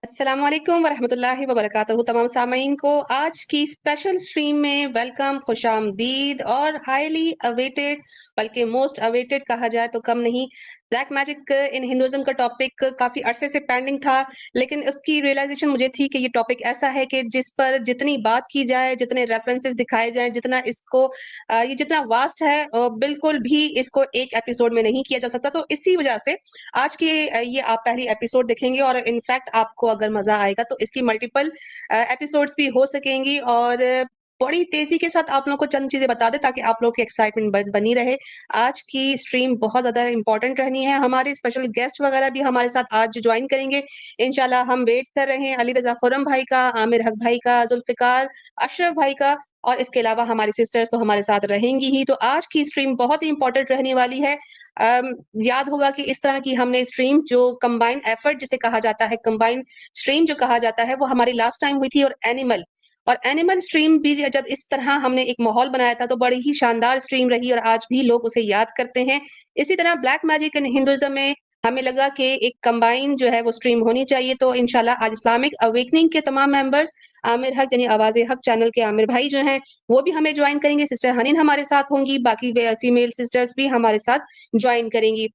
अस्सलाम वालेकुम वरहमतुल्लाहि वबरकातुहू तमाम सामीन को आज की स्पेशल स्ट्रीम में वेलकम, खुशामदीद और हाईली अवेटेड बल्कि मोस्ट अवेटेड कहा जाए तो कम नहीं। ब्लैक मैजिक इन हिंदुइज्म का टॉपिक काफी अरसे से पेंडिंग था, लेकिन उसकी रियलाइजेशन मुझे थी कि ये टॉपिक ऐसा है कि जिस पर जितनी बात की जाए, जितने रेफरेंसेस दिखाए जाएं, जितना इसको ये जितना वास्ट है, बिल्कुल भी इसको एक एपिसोड में नहीं किया जा सकता। तो इसी वजह से आज की ये आप पहली एपिसोड देखेंगे और इनफैक्ट आपको अगर मजा आएगा तो इसकी मल्टीपल एपिसोड्स भी हो सकेंगी। और बड़ी तेजी के साथ आप लोगों को चंद चीजें बता दें ताकि आप लोगों की एक्साइटमेंट बनी रहे। आज की स्ट्रीम बहुत ज्यादा इंपॉर्टेंट रहनी है। हमारे स्पेशल गेस्ट वगैरह भी हमारे साथ आज ज्वाइन करेंगे इंशाल्लाह। हम वेट कर रहे हैं अली रजा खुरम भाई का, आमिर हक भाई का, जुल्फिकार, अशरफ भाई का, और इसके अलावा हमारी सिस्टर्स तो हमारे साथ रहेंगी ही। तो आज की स्ट्रीम बहुत ही इंपॉर्टेंट रहने वाली है। अम, याद होगा कि इस तरह की हमने स्ट्रीम जो कंबाइन एफर्ट जिसे कहा जाता है, कंबाइन स्ट्रीम जो कहा जाता है, वो हमारी लास्ट टाइम हुई थी। और एनिमल स्ट्रीम भी जब इस तरह हमने एक माहौल बनाया था तो बड़ी ही शानदार स्ट्रीम रही और आज भी लोग उसे याद करते हैं। इसी तरह ब्लैक मैजिक इन हिंदुइज्म में हमें लगा कि एक कंबाइन जो है वो स्ट्रीम होनी चाहिए। तो इंशाल्लाह आज इस्लामिक अवेकनिंग के तमाम मेंबर्स, आमिर हक यानी आवाज़े हक चैनल के आमिर भाई जो हैं वो भी हमें ज्वाइन करेंगे, सिस्टर हनीन हमारे साथ होंगी, बाकी फीमेल सिस्टर्स भी हमारे साथ ज्वाइन करेंगी।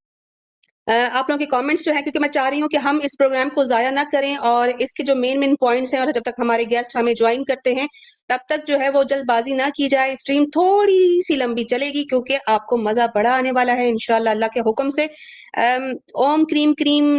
आप लोगों के कमेंट्स जो है, क्योंकि मैं चाह रही हूँ कि हम इस प्रोग्राम को ज़ाया ना करें और इसके जो मेन मेन पॉइंट्स हैं, और जब तक हमारे गेस्ट हमें ज्वाइन करते हैं तब तक जो है वो जल्दबाजी ना की जाए। स्ट्रीम थोड़ी सी लंबी चलेगी क्योंकि आपको मज़ा बड़ा आने वाला है इंशाल्लाह अल्लाह के हुक्म से। ओम क्रीम क्रीम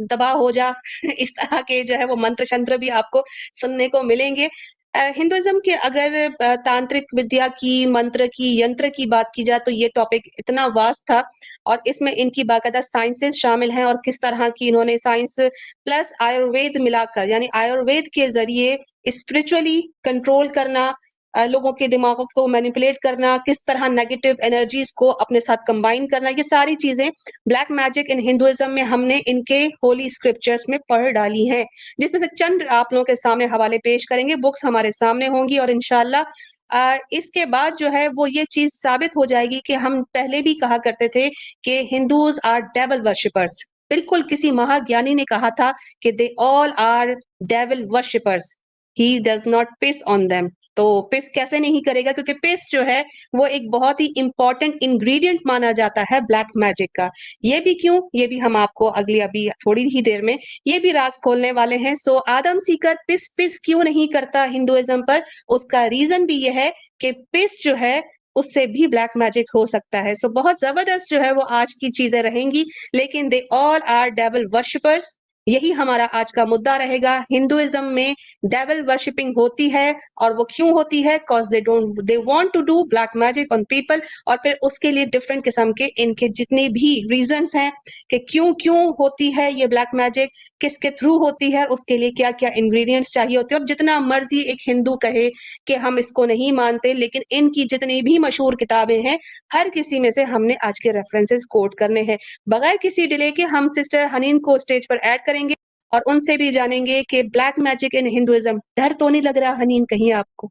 दबा हो जा इस तरह के जो है वो मंत्र शंत्र भी आपको सुनने को मिलेंगे। हिंदुइज्म के अगर तांत्रिक विद्या की, मंत्र की, यंत्र की बात की जाए तो ये टॉपिक इतना वास्ट था और इसमें इनकी बाकायदा साइंसेस शामिल हैं और किस तरह की इन्होंने साइंस प्लस आयुर्वेद मिलाकर, यानी आयुर्वेद के जरिए स्पिरिचुअली कंट्रोल करना, लोगों के दिमागों को मैनिपुलेट करना, किस तरह नेगेटिव एनर्जीज को अपने साथ कंबाइन करना, ये सारी चीजें ब्लैक मैजिक इन हिंदुइज्म में हमने इनके होली स्क्रिप्चर्स में पढ़ डाली हैं, जिसमें से चंद आप लोगों के सामने हवाले पेश करेंगे। बुक्स हमारे सामने होंगी और इंशाल्लाह इसके बाद जो है वो ये चीज साबित हो जाएगी कि हम पहले भी कहा करते थे कि हिंदूज आर डेविल वर्शिपर्स। बिल्कुल किसी महाज्ञानी ने कहा था कि they all are devil worshippers, he does not piss on them. तो पिस कैसे नहीं करेगा, क्योंकि पिस जो है वो एक बहुत ही इंपॉर्टेंट इंग्रेडिएंट माना जाता है ब्लैक मैजिक का। ये भी क्यों, ये भी हम आपको अगली अभी थोड़ी ही देर में ये भी राज खोलने वाले हैं। सो आदम सीकर पिस पिस क्यों नहीं करता हिंदुइज्म पर, उसका रीजन भी ये है कि पिस जो है उससे भी ब्लैक मैजिक हो सकता है। सो बहुत जबरदस्त जो है वो आज की चीजें रहेंगी, लेकिन they all are devil worshippers, यही हमारा आज का मुद्दा रहेगा। हिंदुइज्म में डेविल वर्शिपिंग होती है और वो क्यों होती है, cause they want to do black magic on people. और फिर उसके लिए डिफरेंट किस्म के इनके जितने भी रीजंस हैं कि क्यों क्यों होती है ये ब्लैक मैजिक, किसके थ्रू होती है, उसके लिए क्या क्या इंग्रेडिएंट्स चाहिए होते हैं। और जितना मर्जी एक हिंदू कहे कि हम इसको नहीं मानते, लेकिन इनकी जितनी भी मशहूर किताबें हैं हर किसी में से हमने आज के रेफरेंसेस कोट करने हैं। बगैर किसी डिले के हम सिस्टर हनीन को स्टेज पर ऐड करेंगे और उनसे भी जानेंगे कि ब्लैक मैजिक इन हिंदुइज्म, डर तो नहीं लग रहा हनीन कहीं आपको?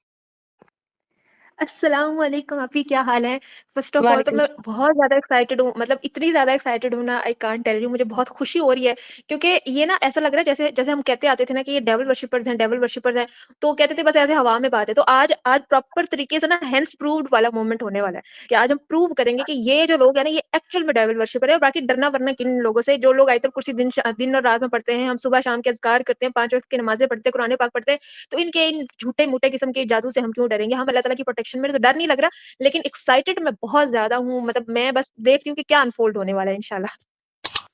अस्सलाम वालेकुम आपी, क्या हाल है? फर्स्ट ऑफ ऑल तो वालेकुम। मैं बहुत ज़्यादा एक्साइटेड हूँ, मतलब इतनी ज़्यादा एक्साइटेड हूँ ना, आई कांट टेल यू। मुझे बहुत खुशी हो रही है क्योंकि ये ना ऐसा लग रहा है जैसे जैसे हम कहते आते थे ना कि ये डेविल वर्शिपर्स हैं, डेविल वर्शिपर्स हैं, तो कहते थे बस ऐसे हवा में बात है। तो आज आज प्रॉपर तरीके से ना हेंस प्रूव्ड वाला मोमेंट होने वाला है कि आज हम प्रूव करेंगे कि ये जो लोग हैं ना, ये एक्चुअल में डेविल वर्शिपर है। और बाकी डरना वरना किन लोगों से, जो लोग आयतुल कुर्सी दिन और रात में पढ़ते हैं, हम सुबह शाम के अज़कार करते हैं, 5 वक्त की नमाज़ें पढ़ते हैं, कुरान पाक पढ़ते हैं, तो इनके इन झूठे-मूठे किस्म के जादू से हम क्यों डरेंगे? हम अल्लाह ताला की प्रोटेक्शन में, तो डर नहीं लग रहा। लेकिन एक्साइटेड मैं बहुत ज़्यादा हूँ, मतलब मैं बस देख रही हूँ कि क्या अनफोल्ड होने वाला है इंशाल्लाह।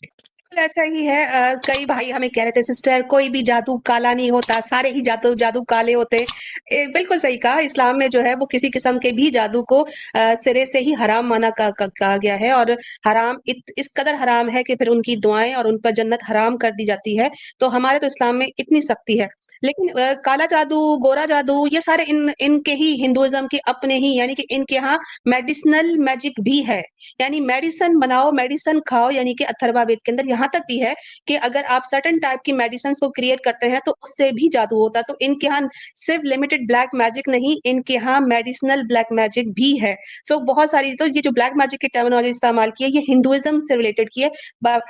बिल्कुल ऐसा ही है। कई भाई हमें कह रहे थे सिस्टर कोई भी जादू काला नहीं होता, सारे ही जादू जादू काले होते हैं। बिल्कुल सही कहा। इस्लाम में जो है वो किसी किस्म के भी जादू को सिरे से ही हराम माना कहा गया है। और हराम इस कदर हराम है कि फिर उनकी दुआएं और उन पर जन्नत हराम कर दी जाती है। तो हमारे तो इस्लाम में इतनी सख्ती है। लेकिन काला जादू, गोरा जादू, ये सारे इनके ही हिंदुइज्म के अपने ही, यानी कि इनके यहाँ मेडिसिनल मैजिक भी है। यानी मेडिसिन बनाओ, मेडिसिन खाओ, यानी कि अथर्ववेद के अंदर यहाँ तक भी है कि अगर आप सर्टेन टाइप की मेडिसिन को क्रिएट करते हैं तो उससे भी जादू होता है। तो इनके यहाँ सिर्फ लिमिटेड ब्लैक मैजिक नहीं, इनके यहाँ मेडिसिनल ब्लैक मैजिक भी है। सो बहुत सारी, तो ये जो ब्लैक मैजिक की टर्मिनोलॉजी इस्तेमाल की है ये हिंदुइज्म से रिलेटेड की है।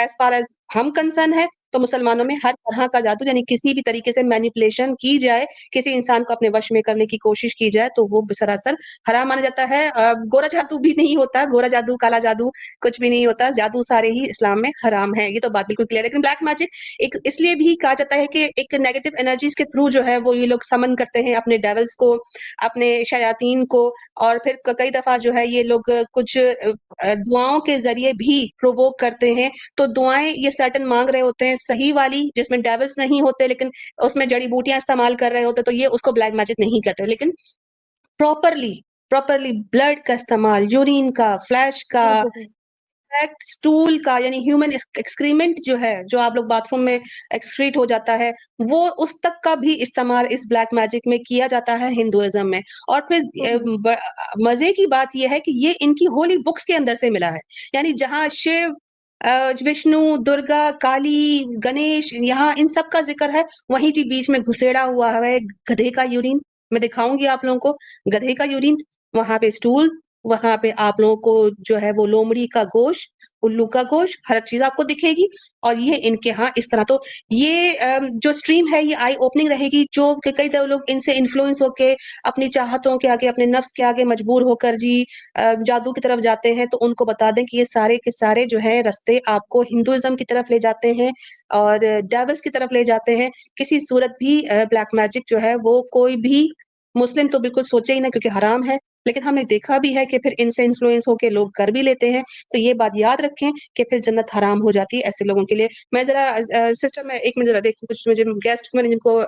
एज फार एज हम कंसर्न है, तो मुसलमानों में हर तरह का जादू, यानी किसी भी तरीके से मैनिपुलेशन की जाए, किसी इंसान को अपने वश में करने की कोशिश की जाए, तो वो सरासर हराम माना जाता है। गोरा जादू भी नहीं होता, गोरा जादू, काला जादू कुछ भी नहीं होता, जादू सारे ही इस्लाम में हराम है, ये तो बात बिल्कुल क्लियर है। लेकिन ब्लैक मैजिक एक इसलिए भी कहा जाता है कि एक नेगेटिव एनर्जीज के थ्रू जो है वो ये लोग समन करते हैं अपने डेविल्स को, अपने शयातीन को, और फिर कई दफा जो है ये लोग कुछ दुआओं के जरिए भी प्रोवोक करते हैं। तो दुआएं ये सर्टन मांग रहे होते हैं सही वाली, जिसमें डेविल्स नहीं होते, लेकिन उसमें जड़ी बूटियां इस्तेमाल कर रहे होते, तो ये उसको ब्लैक मैजिक नहीं कहते। लेकिन प्रॉपरली प्रॉपरली ब्लड का इस्तेमाल, यूरिन का, फ्लैश का, जी, जी, जी। इनफैक्ट स्टूल का, यानी ह्यूमन एक्सक्रीमेंट जो है, जो आप लोग बाथरूम में एक्सक्रीट हो जाता है, वो उस तक का भी इस्तेमाल इस ब्लैक मैजिक में किया जाता है हिंदुइज्म में। और फिर ओके। मजे की बात यह है कि ये इनकी होली बुक्स के अंदर से मिला है। यानी जहां शिव, विष्णु, दुर्गा, काली, गणेश, यहाँ इन सब का जिक्र है, वहीं जी बीच में घुसेड़ा हुआ है गधे का यूरिन। मैं दिखाऊंगी आप लोगों को गधे का यूरिन, वहां पे स्टूल, वहां पे आप लोगों को जो है वो लोमड़ी का गोश्त, उल्लू का गोश्त, हर चीज आपको दिखेगी। और ये इनके यहाँ इस तरह, तो ये जो स्ट्रीम है ये आई ओपनिंग रहेगी, जो कि कई तरह लोग इनसे इन्फ्लुएंस होके अपनी चाहतों के आगे, अपने नफ्स के आगे मजबूर होकर जी जादू की तरफ जाते हैं। तो उनको बता दें कि ये सारे के सारे जो है रास्ते आपको हिंदुइज्म की तरफ ले जाते हैं और डेविल्स की तरफ ले जाते हैं। किसी सूरत भी ब्लैक मैजिक जो है वो कोई भी मुस्लिम तो बिल्कुल सोचे ही ना, क्योंकि हराम है। लेकिन हमने देखा भी है कि फिर इनसे इन्फ्लुएंस होके लोग कर भी लेते हैं। तो ये बात याद रखें कि फिर जन्नत हराम हो जाती है ऐसे लोगों के लिए। मैं जरा सिस्टर, मैं एक मिनट जरा देखूं, कुछ मुझे गेस्ट मैंने जिनको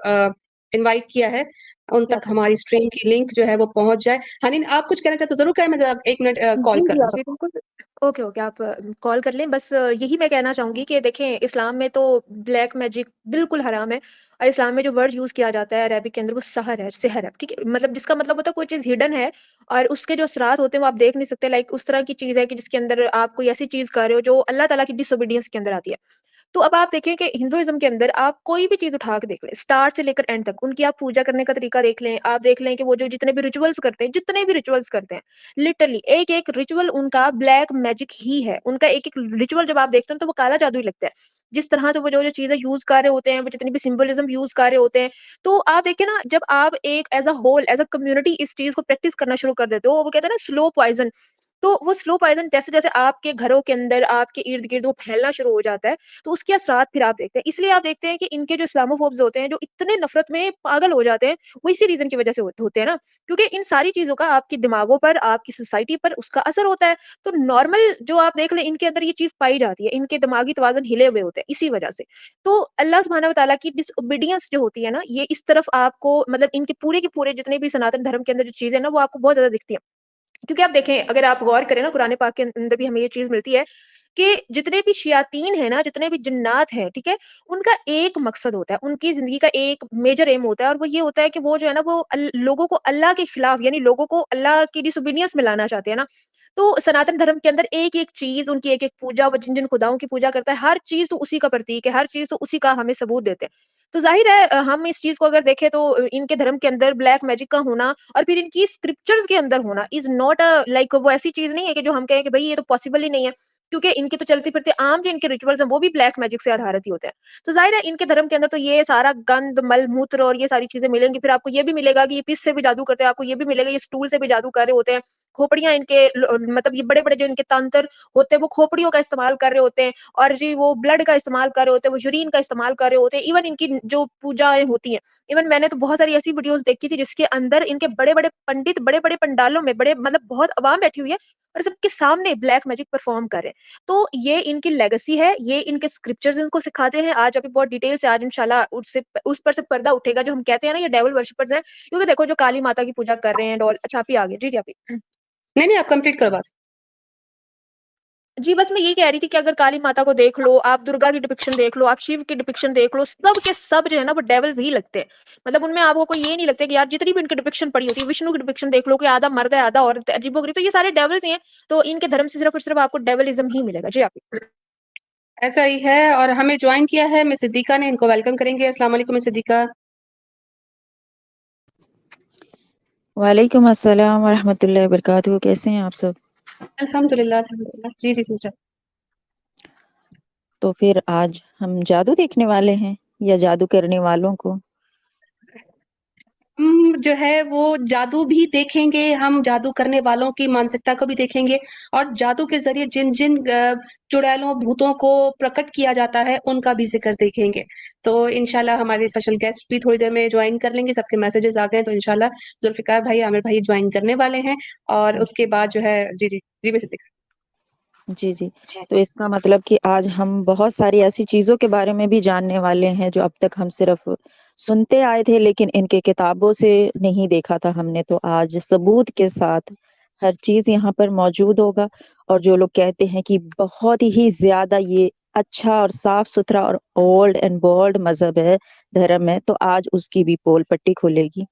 इनवाइट किया है उन जी, तक आप हमारी स्ट्रीम की लिंक जो है वो पहुंच जाए। हनीन, आप कुछ कहना चाहते हो जरूर कहें, मैं जरा एक मिनट कॉल जी, कर जी, लूं आप सब। ये बिल्कुल ओके, ओके, आप कॉल कर लें। बस यही मैं कहना चाहूँगी कि देखें, इस्लाम में तो ब्लैक मैजिक बिल्कुल हराम है। और इस्लाम में जो वर्ड यूज़ किया जाता है अरबी के अंदर, वो सहर है, सिहर है, ठीक है? मतलब जिसका मतलब होता है कोई चीज़ हिडन है और उसके जो असरात होते हैं वो आप देख नहीं सकते। लाइक उस तरह की चीज़ है कि जिसके अंदर आप कोई ऐसी चीज़ कर रहे हो जो अल्लाह ताला की डिसोबीडियंस के अंदर आती है। तो अब आप देखें कि हिंदुइज़्म के अंदर आप कोई भी चीज़ उठा के देख लें, स्टार्ट से लेकर एंड तक, उनकी आप पूजा करने का तरीका देख लें, आप देख लें कि वो जो जितने भी रिचुअल्स करते हैं, जितने भी रिचुअल्स करते हैं, लिटरली एक-एक रिचुअल उनका ब्लैक मैजिक ही है। उनका एक-एक रिचुअल जब आप देखते हैं तो वो काला जादू ही लगता है। जिस तरह से वो जो-जो चीज़ें यूज़ कर रहे होते हैं, वो जितनी भी सिंबोलिज़्म यूज़ कर रहे होते हैं, तो आप देखिए ना, जब आप एक as a whole, as a community इस चीज़ को प्रैक्टिस करना शुरू कर देते हो, वो कहते हैं ना स्लो पॉइज़न, तो वो स्लो पॉइज़न जैसे-जैसे आपके घरों के अंदर, आपके इर्द-गिर्द वो फैलना शुरू हो जाता है, तो उसके असरात फिर आप देखते हैं। इसलिए आप देखते हैं कि इनके जो इस्लामोफोब्स होते हैं, जो इतने नफ़रत में पागल हो जाते हैं, वो इसी रीज़न की वज़ह से होते हैं ना, क्योंकि इन सारी चीज़ों का आपके दिमागों पर, आपकी सोसाइटी पर उसका असर होता है। तो नॉर्मल जो आप देख लें, इनके अंदर ये चीज़ पाई जाती है, इनके दिमागी तवाज़ुन हिले हुए होते हैं, इसी वज़ह से। तो अल्लाह सुब्हानहू व तआला की डिसओबीडियंस जो होती है ना, ये इस तरफ आपको, मतलब इनके पूरे के पूरे जितने भी सनातन धर्म के अंदर जो चीज़ें हैं ना, वो आपको बहुत ज़्यादा दिखती हैं। क्योंकि आप देखें, अगर आप गौर करें ना, कुरान पाक के अंदर भी हमें ये चीज़ मिलती है कि जितने भी शयातीन हैं ना, जितने भी जिन्नात हैं, ठीक है? उनका एक मकसद होता है, उनकी ज़िंदगी का एक मेजर एम होता है, और वो ये होता है कि वो जो है ना, वो लोगों को अल्लाह के खिलाफ, यानी लोगों को अल्लाह की डिसोबीडियंस में लाना चाहते हैं ना। तो सनातन धर्म के अंदर एक-एक चीज़, उनकी एक-एक पूजा, वो जिन-जिन खुदाओं की पूजा करता है, हर चीज़ तो उसी का प्रतीक है, हर चीज़ तो उसी का हमें सबूत देते हैं। तो ज़ाहिर है, हम इस चीज़ को अगर देखें तो इनके धर्म के अंदर ब्लैक मैजिक का होना और फिर इनकी स्क्रिप्चर्स के अंदर होना इज़ नॉट लाइक, वो ऐसी चीज़ नहीं है कि जो हम कहें कि भई ये तो पॉसिबल ही नहीं है। क्योंकि इनकी तो चलती-फिरती आम जो इनके रिचुअल्स हैं, वो भी ब्लैक मैजिक से आधारित ही होते हैं। तो ज़ाहिर है, इनके धर्म के अंदर तो ये सारा गंद, मल-मूत्र और ये सारी चीज़ें मिलेंगी। फिर आपको ये भी मिलेगा कि ये पिस से भी जादू करते हैं, आपको ये भी मिलेगा ये स्टूल से भी जादू कर रहे होते हैं। खोपड़ियाँ इनके मतलब ये बड़े-बड़े जो इनके तंत्र होते हैं, वो खोपड़ियों का इस्तेमाल कर रहे होते हैं, और जी वो ब्लड का इस्तेमाल कर रहे होते हैं, वो यूरिन का इस्तेमाल कर रहे होते हैं। इवन इनकी जो पूजाएँ होती हैं, इवन मैंने तो बहुत सारी ऐसी वीडियोज़ देखी थी जिसके अंदर इनके बड़े-बड़े पंडित, बड़े-बड़े पंडालों में, बड़े मतलब बहुत अवाम बैठी हुई है और सबके सामने ब्लैक मैजिक परफ़ॉर्म कर रहे हैं। तो ये इनकी लेगेसी है, ये इनके स्क्रिप्चर्स इनको सिखाते हैं। आज अभी बहुत डिटेल से आज इंशाल्लाह उससे उस पर से पर्दा उठेगा, जो हम कहते हैं ना ये डेविल वर्शिपर्स हैं। क्योंकि देखो, जो काली माता की पूजा कर रहे हैं एंड ऑल। अच्छा, आप ही आगे। जी, जी, आप ही। नहीं नहीं, आप कंप्लीट करो बात। जी, बस मैं यही कह रही थी कि अगर काली माता को देख लो, आप दुर्गा की डिपिक्शन देख लो, आप शिव की डिपिक्शन देख लो, सब के सब जो है ना वो डेविल्स ही लगते हैं। मतलब उनमें आपको कोई ये नहीं लगता कि यार, जितनी भी उनकी डिपिक्शन पड़ी होती है, विष्णु की डिपिक्शन देख लो कि आधा मर्द है, आधा औरत है, अजीबो-गरीब, तो ये सारे डेविल्स ही हैं। तो इनके धर्म से सिर्फ़ और सिर्फ़ आपको डेविलिज़्म ही मिलेगा। जी, आप। ऐसा ही है, और हमें ज्वाइन किया है मिस सिद्दीका ने, इनको वेलकम करेंगे। अस्सलाम वालेकुम मिस सिद्दीका। वालेकुम अस्सलाम वरहमतुल्लाहि वबरकातुहू। कैसे हैं आप सब? अल्हम्दुलिल्लाह अल्हम्दुलिल्लाह। जी जी सिस्टर। तो फिर आज हम जादू देखने वाले हैं या जादू करने वालों को? जो है वो जादू भी देखेंगे, हम जादू करने वालों की मानसिकता को भी देखेंगे और जादू के ज़रिए जिन-जिन चुड़ैलों, भूतों को प्रकट किया जाता है, उनका भी ज़िक्र देखेंगे। तो इंशाल्लाह हमारे स्पेशल गेस्ट भी थोड़ी देर में जॉइन कर लेंगे, सबके मैसेजेस आ गए हैं, तो इंशाल्लाह ज़ुल्फ़िकार भाई, आमिर भाई जॉइन करने वाले हैं और उसके बाद जो है जी, जी। जी, मैं सिद्दीक़ा। जी, जी। तो इसका मतलब कि आज हम बहुत सारी ऐसी चीज़ों के बारे में भी जानने वाले हैं जो अब तक हम सिर्फ़ सुनते आए थे, लेकिन इनके किताबों से नहीं देखा था हमने। तो आज सबूत के साथ हर चीज़ यहाँ पर मौजूद होगा और जो लोग कहते हैं कि बहुत ही ज़्यादा ये अच्छा और साफ़-सुथरा और ओल्ड एंड बोल्ड मज़हब है, धर्म है, तो आज उसकी भी पोल पट्टी खुलेगी।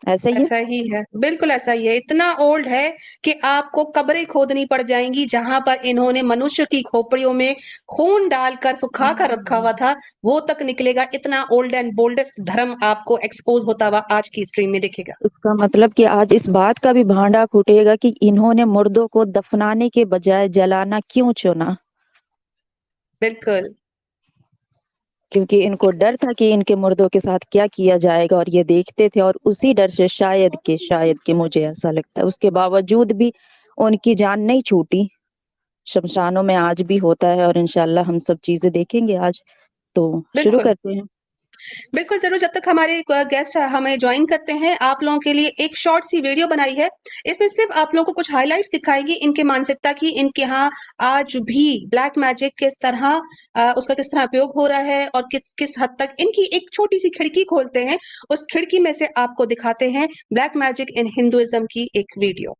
ऐसा ही है? ऐसा ही है, बिल्कुल ऐसा ही है। इतना ओल्ड है कि आपको कब्रें खोदनी पड़ जाएँगी, जहाँ पर इन्होंने मनुष्य की खोपड़ियों में खून डालकर सुखा कर रखा हुआ था, वो तक निकलेगा। इतना ओल्ड एंड बोल्डेस्ट धर्म आपको एक्सपोज़ होता हुआ आज की स्ट्रीम में दिखेगा। इसका मतलब कि आज इस बात का भी भांडा फूटेगा कि इन्होंने मुर्दों को दफनाने के बजाय जलाना क्यों चुना? बिल्कुल, क्योंकि इनको डर था कि इनके मुर्दों के साथ क्या किया जाएगा और ये देखते थे और उसी डर से शायद कि मुझे ऐसा लगता है, उसके बावजूद भी उनकी जान नहीं छूटी। शमशानों में आज भी होता है और इंशाल्लाह हम सब चीज़ें देखेंगे आज। तो शुरू बिल्कुल। करते हैं। बिल्कुल, ज़रूर जब तक हमारे गेस्ट हमें जॉइन करते हैं, आप लोगों के लिए एक शॉर्ट सी वीडियो बनाई है। इसमें सिर्फ़ आप लोगों को कुछ हाइलाइट्स दिखाएगी इनके मानसिकता की, इनके यहाँ आज भी ब्लैक मैजिक किस तरह उसका किस तरह उपयोग हो रहा है और किस किस हद तक इनकी एक छोटी-सी खिड़की खोलते हैं, उस खिड़की में से आपको दिखाते हैं ब्लैक मैजिक इन हिंदुइज़्म की एक वीडियो।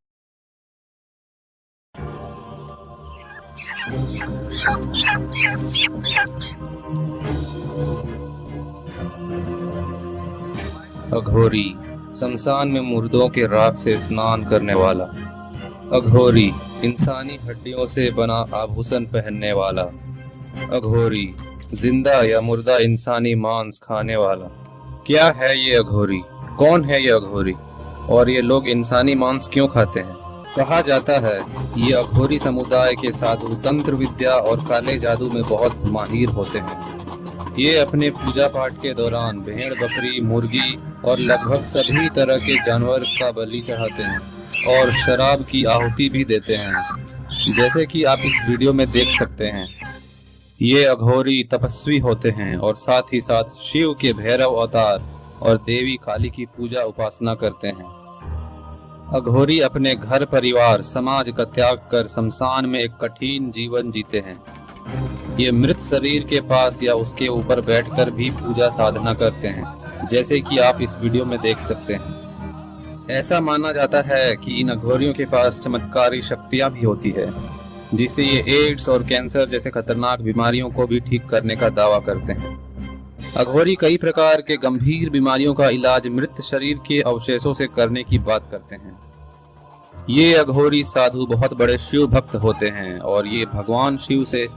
अघोरी, शमशान में मुर्दों के राख से स्नान करने वाला। अघोरी, इंसानी हड्डियों से बना आभूषण पहनने वाला। अघोरी, जिंदा या मुर्दा इंसानी मांस खाने वाला। क्या है ये अघोरी? कौन है ये अघोरी? और ये लोग इंसानी मांस क्यों खाते हैं? कहा जाता है ये अघोरी समुदाय के साधु तंत्र विद्या और काले जादू में बहुत माहिर होते हैं। ये अपने पूजा पाठ के दौरान भेड़, बकरी, मुर्गी और लगभग सभी तरह के जानवर का बलि चढ़ाते हैं और शराब की आहुति भी देते हैं, जैसे कि आप इस वीडियो में देख सकते हैं। ये अघोरी तपस्वी होते हैं और साथ ही साथ शिव के भैरव अवतार और देवी काली की पूजा उपासना करते हैं। अघोरी अपने घर, परिवार, समाज का त्याग कर शमशान में एक कठिन जीवन जीते हैं। ये मृत शरीर के पास या उसके ऊपर बैठकर भी पूजा साधना करते हैं, जैसे कि आप इस वीडियो में देख सकते हैं। ऐसा माना जाता है कि इन अघोरियों के पास चमत्कारी शक्तियां भी होती है, जिससे ये एड्स और कैंसर जैसे खतरनाक बीमारियों को भी ठीक करने का दावा करते हैं। अघोरी कई प्रकार के गंभीर बीमारियों का इलाज मृत शरीर के अवशेषों से करने की बात करते हैं। ये अघोरी साधु बहुत बड़े शिव भक्त होते हैं और ये भगवान शिव से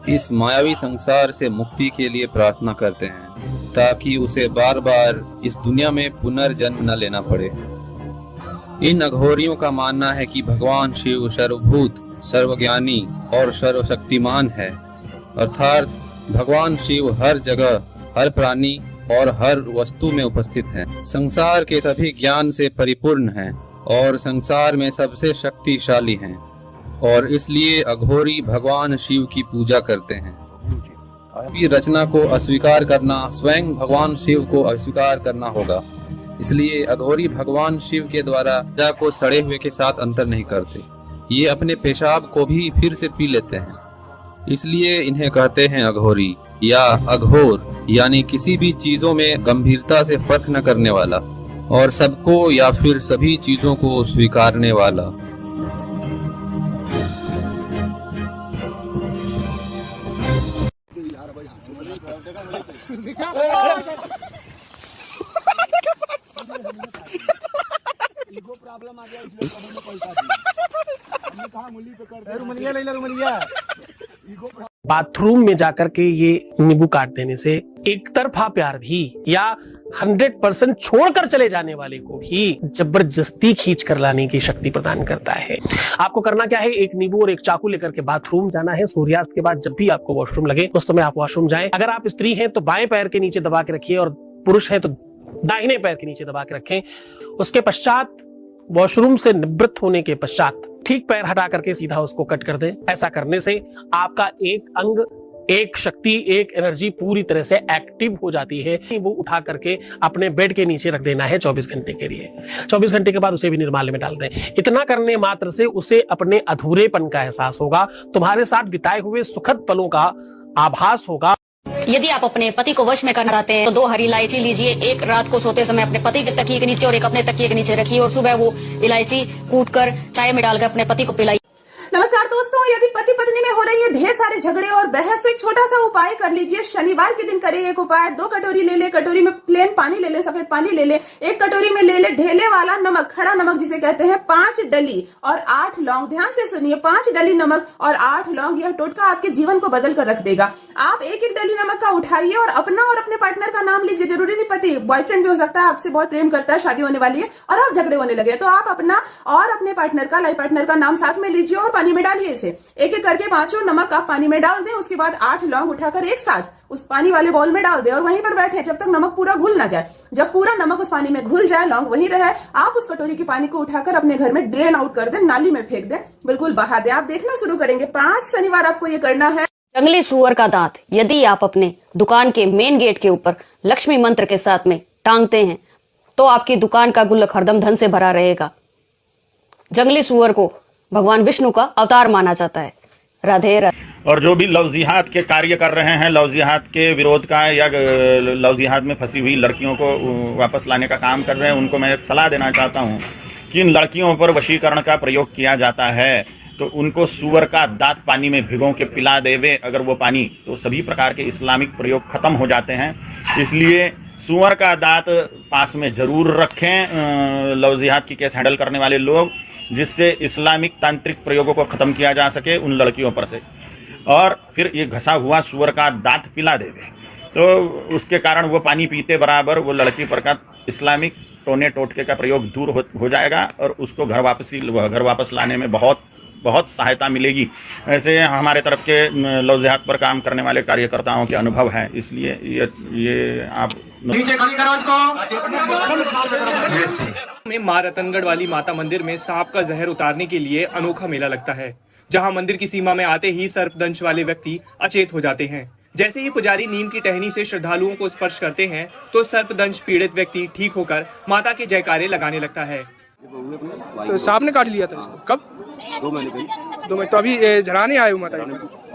इस मायावी संसार से मुक्ति के लिए प्रार्थना करते हैं, ताकि उसे बार बार इस दुनिया में पुनर्जन्म न लेना पड़े। इन अघोरियों का मानना है कि भगवान शिव सर्वभूत, सर्वज्ञानी और सर्वशक्तिमान है, अर्थात भगवान शिव हर जगह, हर प्राणी और हर वस्तु में उपस्थित है, संसार के सभी ज्ञान से परिपूर्ण है और संसार में सबसे शक्तिशाली हैं, और इसलिए अघोरी भगवान शिव की पूजा करते हैं। की रचना को अस्वीकार करना स्वयं भगवान शिव को अस्वीकार करना होगा, इसलिए अघोरी भगवान शिव के द्वारा पूजा को सड़े हुए के साथ अंतर नहीं करते। ये अपने पेशाब को भी फिर से पी लेते हैं, इसलिए इन्हें कहते हैं अघोरी या अघोर, यानी किसी भी चीजों में गंभीरता से फर्क न करने वाला और सबको या फिर सभी चीजों को स्वीकारने वाला। बाथरूम में जाकर के ये नींबू काट देने से एक तरफा प्यार भी या 100% छोड़कर चले जाने वाले को भी जबरदस्ती खींच कर लाने की शक्ति प्रदान करता है। आपको करना क्या है, एक नींबू और एक चाकू लेकर के बाथरूम जाना है। सूर्यास्त के बाद जब भी आपको वॉशरूम लगे उस समय आप वॉशरूम जाएं। अगर आप स्त्री हैं तो बाएं पैर के नीचे दबा के रखिए और पुरुष हैं तो दाहिने पैर के नीचे दबा के रखें। उसके पश्चात वॉशरूम से निवृत्त होने के पश्चात ठीक पैर हटा करके सीधा उसको कट कर दें। ऐसा करने से आपका एक अंग, एक शक्ति, एक एनर्जी पूरी तरह से एक्टिव हो जाती है। वो उठा करके अपने बेड के नीचे रख देना है 24 घंटे के लिए। 24 घंटे के बाद उसे भी निर्माल्य में डाल दें। इतना करने मात्र से उसे अपने अधूरेपन का एहसास होगा, तुम्हारे साथ बिताए हुए सुखद पलों का आभास होगा। यदि आप अपने पति को वश में करना चाहते हैं तो 2 हरी इलायची लीजिए। एक रात को सोते समय अपने पति के तकिए के नीचे और एक अपने तकिए के नीचे रखिए और सुबह वो इलायची कूटकर चाय में डालकर अपने पति को पिलाइए। नमस्कार दोस्तों, यदि पति पत्नी में हो रही है ढेर सारे झगड़े और बहस तो एक छोटा सा उपाय कर लीजिए। शनिवार के दिन करिए एक उपाय। 2 कटोरी ले ले, कटोरी में प्लेन पानी ले ले, सफेद पानी ले ले। 1 कटोरी में ले ले ढेले वाला नमक, खड़ा नमक जिसे कहते हैं। 5 डली और 8 लौंग। ध्यान से सुनिए, 5 डली नमक और 8 लौंग। यह टोटका आपके जीवन को बदल कर रख देगा। आप एक एक डली नमक का उठाइए और अपना और अपने पार्टनर का नाम लीजिए। जरूरी नहीं पति, बॉयफ्रेंड भी हो सकता है, आपसे बहुत प्रेम करता है, शादी होने वाली है और आप झगड़े होने लगे तो आप अपना और अपने पार्टनर का, लाइफ पार्टनर का नाम साथ में लीजिए और पानी में डालिए इसे। एक एक करके 5 नमक आप पानी में डाल दें। उसके बाद 8 लौंग उठाकर एक साथ उस पानी वाले बाउल में डाल दें और वहीं पर बैठे जब तक नमक पूरा घुल ना जाए। जब पूरा नमक उस पानी में घुल जाए, लौंग वहीं रहे, आप उस कटोरी के पानी को उठाकर अपने घर में ड्रेन आउट कर दें, नाली में फेंक दें, बिल्कुल बहा दें। आप देखना शुरू करेंगे। 5 शनिवार आपको ये करना है। जंगली सुअर का दांत यदि आप अपने दुकान के मेन गेट के ऊपर लक्ष्मी मंत्र के साथ में टांगते हैं तो आपकी दुकान का गुल्लक हरदम धन से भरा रहेगा। जंगली सुअर को भगवान विष्णु का अवतार माना जाता है। राधे राधे। और जो भी लव जिहाद के कार्य कर रहे हैं, लव जिहाद के विरोध का या लव जिहाद में फंसी हुई लड़कियों को वापस लाने का काम कर रहे हैं, उनको मैं एक सलाह देना चाहता हूं कि इन लड़कियों पर वशीकरण का प्रयोग किया जाता है तो उनको सुअर का दांत पानी में भिगो के पिला देवे अगर वो पानी, तो सभी प्रकार के इस्लामिक प्रयोग खत्म हो जाते हैं। इसलिए सुअर का दांत पास में जरूर रखें लव जिहाद की केस हैंडल करने वाले लोग, जिससे इस्लामिक तांत्रिक प्रयोगों को खत्म किया जा सके उन लड़कियों पर से। और फिर ये घसा हुआ सुअर का दांत पिला देवे तो उसके कारण वो पानी पीते बराबर वो लड़की पर का इस्लामिक टोने टोटके का प्रयोग दूर हो जाएगा और उसको घर वापस लाने में बहुत सहायता मिलेगी। ऐसे हमारे तरफ के लव जिहाद पर काम करने वाले कार्यकर्ताओं के अनुभव है। इसलिए ये आप नीचे खड़ी करो इसको। में मां रतनगढ़ वाली माता मंदिर में सांप का जहर उतारने के लिए अनोखा मेला लगता है, जहां मंदिर की सीमा में आते ही सर्पदंश वाले व्यक्ति अचेत हो जाते हैं। जैसे ही पुजारी नीम की टहनी से श्रद्धालुओं को स्पर्श करते हैं तो सर्पदंश पीड़ित व्यक्ति ठीक होकर माता के जयकारे लगाने लगता है। तो सांप ने काट लिया था इसको कब? 2 महीने पहले। 2 महीने। तो अभी झड़ाने आए हो माता जी?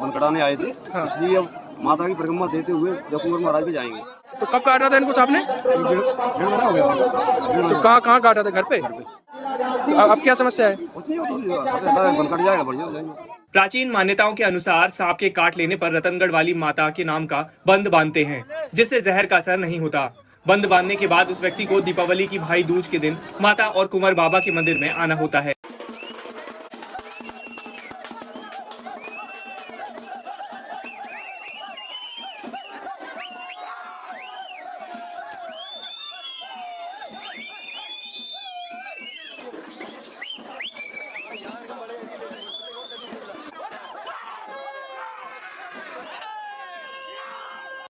बनकड़ाने आए थे। हाँ। इसलिए अब माता की परिक्रमा देते हुए जब कुंवर महाराज भी जाएंगे। तो कब काटा था इनको सांप ने? 1.5 महीना हो गया। तो कहाँ काटा था? घर पे? तो अब क्या समस्या है? बनकट जाएगा, बढ़िया हो जाएंगे। प्राचीन मान्यताओं के अनुसार सांप के काट लेने पर रतनगढ़ वाली माता के नाम का बंद बांधते हैं, जिससे जहर का असर नहीं होता। बंद बांधने के बाद उस व्यक्ति को दीपावली की भाई दूज के दिन माता और कुंवर बाबा के मंदिर में आना होता है।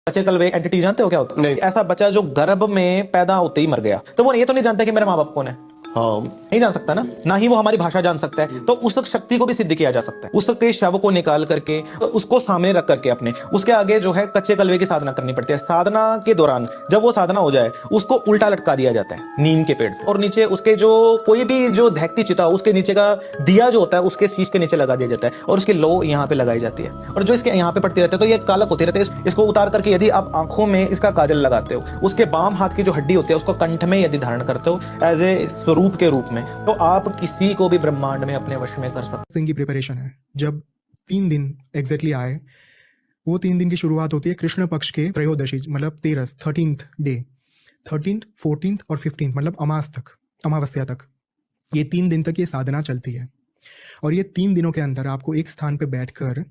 बच्चे कलवे एंटिटी जानते हो क्या होता है? ऐसा बच्चा जो गर्भ में पैदा होते ही मर गया, तो वो ये तो नहीं जानता कि मेरे माँ बाप कौन है। हाँ, नहीं जान सकता ना ही वो हमारी भाषा जान सकता है। तो उस शक्ति को भी सिद्ध किया जा सकता है। उसके शव को निकाल करके उसको सामने रख करके अपने उसके आगे जो है कच्चे कलवे की साधना करनी पड़ती है। साधना के दौरान जब वो साधना हो जाए उसको उल्टा लटका दिया जाता है नीम के पेड़ से, और नीचे उसके जो कोई भी जो धैकती चिता उसके नीचे का दिया जो होता है उसके शीश के नीचे लगा दिया जाता है और उसकी लो यहाँ पे लगाई जाती है। और जो इसके यहाँ पे पड़ती रहती है तो ये कालक होती रहती है। इसको उतार करके यदि आप आंखों में इसका काजल लगाते हो, उसके बाम हाथ की जो हड्डी होती है उसको कंठ में यदि धारण करते हो एज ए स्वरूप के रूप में, तो आप किसी को भी ब्रह्मांड में अपने वश में कर सकते हैं। की प्रिपरेशन है। जब 3 दिन एग्जैक्टली आए, वो 3 दिन की शुरुआत होती है कृष्ण पक्ष के त्रयोदशी, मतलब 13th डे, 13th, 14th और 15th, मतलब अमास तक, अमावस्या तक। ये 3 दिन तक ये साधना चलती है और ये 3 दिनों के अंदर आपको एक स्थान पे बैठकर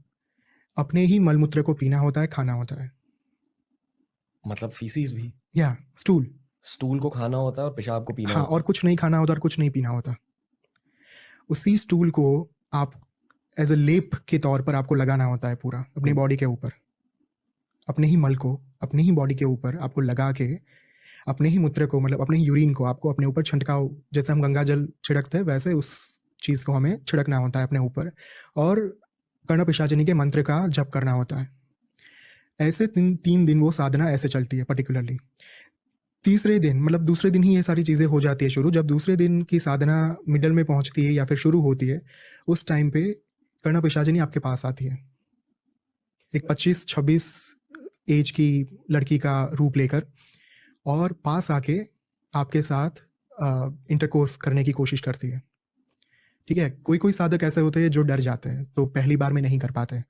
अपने ही मलमूत्र को पीना होता है, खाना होता है। मतलब फीसिस भी? या स्टूल, स्टूल को खाना होता है और पेशाब को पीना हाँ, होता और कुछ नहीं खाना होता और कुछ नहीं पीना होता। उसी स्टूल को आप एज अ लेप के तौर पर आपको लगाना होता है पूरा अपनी बॉडी के ऊपर, अपने ही मल को अपनी ही बॉडी के ऊपर आपको लगा के अपने ही मूत्र को मतलब अपने ही यूरिन को आपको अपने ऊपर छिड़काव, जैसे हम गंगा जल छिड़कते हैं वैसे उस चीज़ को हमें छिड़कना होता है अपने ऊपर, और कर्ण पिशाचिनी के मंत्र का जप करना होता है। ऐसे 3 दिन वो साधना ऐसे चलती है पर्टिकुलरली। तीसरे दिन मतलब दूसरे दिन ही ये सारी चीज़ें हो जाती है शुरू। जब दूसरे दिन की साधना मिडल में पहुंचती है या फिर शुरू होती है, उस टाइम पे कर्ण पिशाचिनी आपके पास आती है, एक 25-26 एज की लड़की का रूप लेकर, और पास आके आपके साथ इंटरकोर्स करने की कोशिश करती है। ठीक है, कोई कोई साधक ऐसे होते हैं जो डर जाते हैं तो पहली बार में नहीं कर पाते।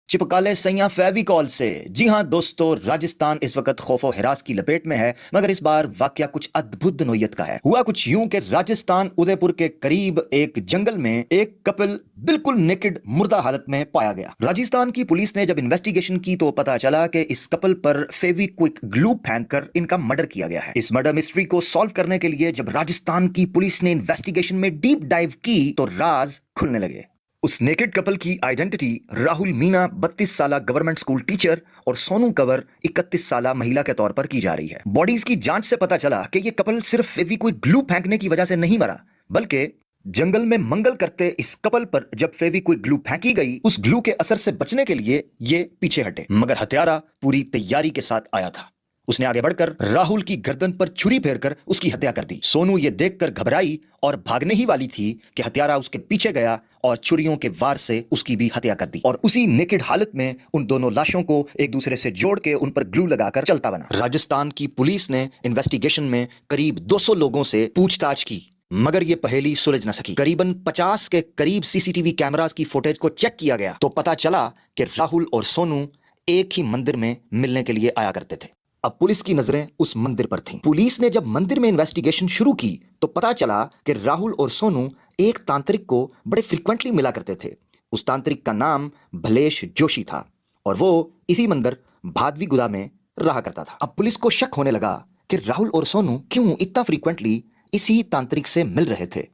चिपका ले सैया फेविकॉल से। जी हां दोस्तों, राजस्थान इस वक्त खौफो हिरास की लपेट में है, मगर इस बार वाकया कुछ अद्भुत नोयत का है। हुआ कुछ यूं कि राजस्थान उदयपुर के करीब एक जंगल में एक कपल बिल्कुल नेकेड मुर्दा हालत में पाया गया। राजस्थान की पुलिस ने जब इन्वेस्टिगेशन की तो पता चला कि इस कपल पर फेविक्विक ग्लू फेंककर इनका मर्डर किया गया है। इस मर्डर मिस्ट्री को सॉल्व करने के लिए जब राजस्थान की पुलिस ने इन्वेस्टिगेशन में डीप डाइव की तो राज खुलने लगे। उस नेकेड कपल की आइडेंटिटी राहुल मीना 32 साल गवर्नमेंट स्कूल टीचर और सोनू कंवर 31 साल महिला के तौर पर की जा रही है। बॉडीज की जांच से पता चला कि ये कपल सिर्फ फेविक्विक ग्लू फेंकने की वजह से नहीं मरा, बल्कि जंगल में मंगल करते इस कपल पर जब फेविक्विक ग्लू फेंकी गई, उस ग्लू के असर से बचने के लिए ये पीछे हटे, मगर हत्यारा पूरी तैयारी के साथ आया था। उसने आगे बढ़कर राहुल की गर्दन पर छुरी फेरकर उसकी हत्या कर दी। सोनू ये देखकर घबराई और भागने ही वाली थी कि हत्यारा उसके पीछे गया और छुरियों के वार से उसकी भी हत्या कर दी। और उसी नेकेड हालत में उन दोनों लाशों को एक दूसरे से जोड़ के उन पर ग्लू लगाकर चलता बना। राजस्थान की पुलिस ने इन्वेस्टिगेशन में करीब 200 लोगों से पूछताछ की, मगर ये पहेली सुलझ न सकी। करीबन 50 के करीब सीसीटीवी कैमरास की फुटेज को चेक किया गया तो पता चला कि राहुल और सोनू एक ही मंदिर में मिलने के लिए आया करते थे। अब पुलिस की नजरें उस मंदिर पर थीं। पुलिस ने जब मंदिर में इन्वेस्टिगेशन शुरू की तो पता चला कि राहुल और सोनू एक तांत्रिक को बड़े फ्रिक्वेंटली मिला करते थे। उस तांत्रिक का नाम भलेश जोशी था और वो इसी मंदिर भादवीगुदा में रहा करता था। अब पुलिस को शक होने लगा कि राहुल और सोनू क्यों इतना फ्रिक्वेंटली इसी तांत्रिक से मिल रहे थे।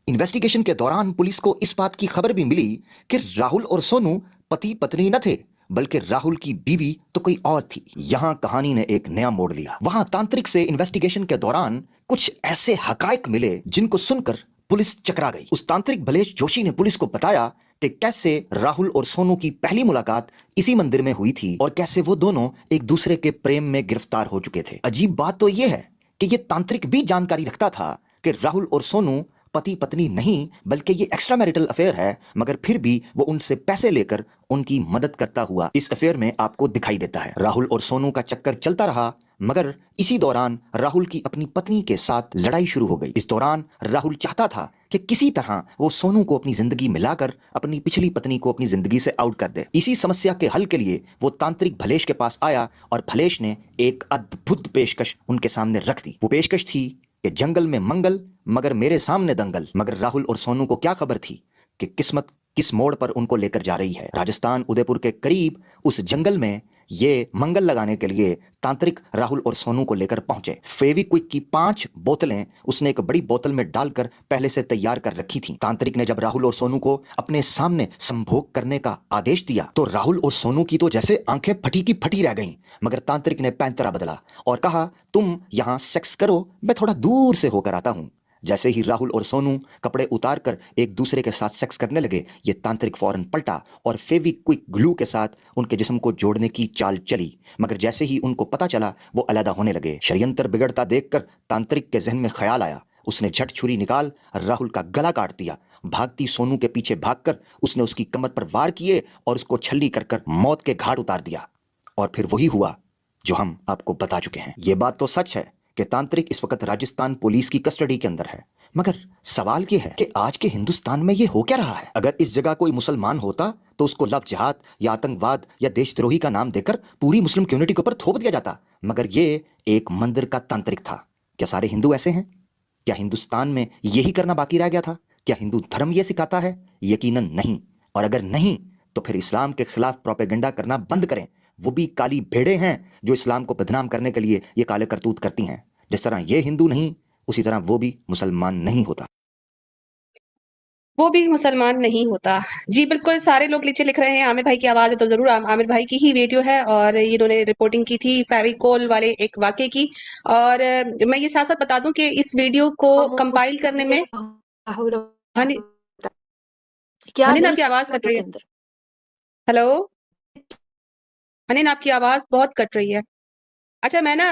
इन्वेस्टिगेशन के दौरान पुलिस को इस बात की खबर भी मिली कि राहुल और सोनू पति पत्नी न थे, बल्कि राहुल की बीवी तो कोई और थी। यहां कहानी ने एक नया मोड़ लिया। वहां तांत्रिक से इन्वेस्टिगेशन के दौरान कुछ ऐसे हकायक मिले जिनको सुनकर पुलिस चकरा गई। उस तांत्रिक भलेश जोशी ने पुलिस को बताया कि कैसे राहुल और सोनू की पहली मुलाकात इसी मंदिर में हुई थी और कैसे वो दोनों एक दूसरे के प्रेम में गिरफ्तार हो चुके थे। अजीब बात तो यह है कि ये तांत्रिक भी जानकारी रखता था कि राहुल और सोनू पति पत्नी नहीं बल्कि ये एक्स्ट्रा मैरिटल अफेयर है, मगर फिर भी वो उनसे पैसे लेकर उनकी मदद करता हुआ इस अफेयर में आपको दिखाई देता है। राहुल और सोनू का चक्कर चलता रहा, मगर इसी दौरान राहुल की अपनी पत्नी के साथ लड़ाई शुरू हो गई। इस दौरान राहुल चाहता था कि किसी तरह वो सोनू को अपनी जिंदगी में लाकर अपनी पिछली पत्नी को अपनी जिंदगी से आउट कर दे। इसी समस्या के हल के लिए वो तांत्रिक भलेश के पास आया और भलेश ने एक अद्भुत पेशकश उनके सामने रख दी। वो पेशकश थी कि जंगल में मंगल मगर मेरे सामने दंगल। मगर राहुल और सोनू को क्या खबर थी कि किस्मत किस मोड़ पर उनको लेकर जा रही है। राजस्थान उदयपुर के करीब उस जंगल में ये मंगल लगाने के लिए तांत्रिक राहुल और सोनू को लेकर पहुंचे। फेविक्विक की 5 बोतलें उसने एक बड़ी बोतल में डालकर पहले से तैयार कर रखी थी। तांत्रिक ने जब राहुल और सोनू को अपने सामने संभोग करने का आदेश दिया तो राहुल और सोनू की तो जैसे आंखें फटी की फटी रह गईं। मगर तांत्रिक ने पैंतरा बदला और कहा, तुम यहां सेक्स करो, मैं थोड़ा दूर से होकर आता हूं। जैसे ही राहुल और सोनू कपड़े उतारकर एक दूसरे के साथ सेक्स करने लगे, ये तांत्रिक फौरन पलटा और फेविक्विक ग्लू के साथ उनके जिस्म को जोड़ने की चाल चली। मगर जैसे ही उनको पता चला वो अलग होने लगे। षड्यंत्र बिगड़ता देखकर तांत्रिक के जहन में ख्याल आया। उसने झट छुरी निकाल राहुल का गला काट दिया। भागती सोनू के पीछे भागकर उसने उसकी कमर पर वार किए और उसको छल्ली कर कर मौत के घाट उतार दिया। और फिर वही हुआ जो हम आपको बता चुके हैं। ये बात तो सच है कि तांत्रिक इस वक्त राजस्थान पुलिस की कस्टडी के अंदर है, मगर सवाल ये है कि आज के हिंदुस्तान में ये हो क्या रहा है। अगर इस जगह कोई मुसलमान होता तो उसको लव जिहाद या आतंकवाद या देशद्रोही का नाम देकर पूरी मुस्लिम कम्युनिटी के ऊपर थोप दिया जाता, मगर ये एक मंदिर का तांत्रिक था। क्या सारे हिंदू ऐसे हैं? क्या हिंदुस्तान में यही करना बाकी रह गया था? क्या हिंदू धर्म ये सिखाता है? यकीनन नहीं। और अगर नहीं तो फिर इस्लाम के खिलाफ प्रोपेगेंडा करना बंद करें। वो भी काली भेड़े हैं जो इस्लाम को बदनाम करने के लिए ये काले करतूत करती हैं। जिस तरह ये हिंदू नहीं, उसी तरह वो भी मुसलमान नहीं होता। वो भी मुसलमान नहीं होता। जी, बिल्कुल सारे लोग नीचे लिख रहे हैं आमिर भाई की आवाज़ है, तो ज़रूर आमिर भाई की ही वीडियो है और इन्होंने रिपोर्टिंग की थी फेविकोल वाले एक वाक़ये की। और मैं ये साथ-साथ बता दूँ कि इस वीडियो को कंपाइल करने में हनी क्या हनीन नहीं आपकी आवाज़ कट रही है। अंदर हेलो? हनीन आपकी आवाज़ बहुत कट रही है। अच्छा, मैं ना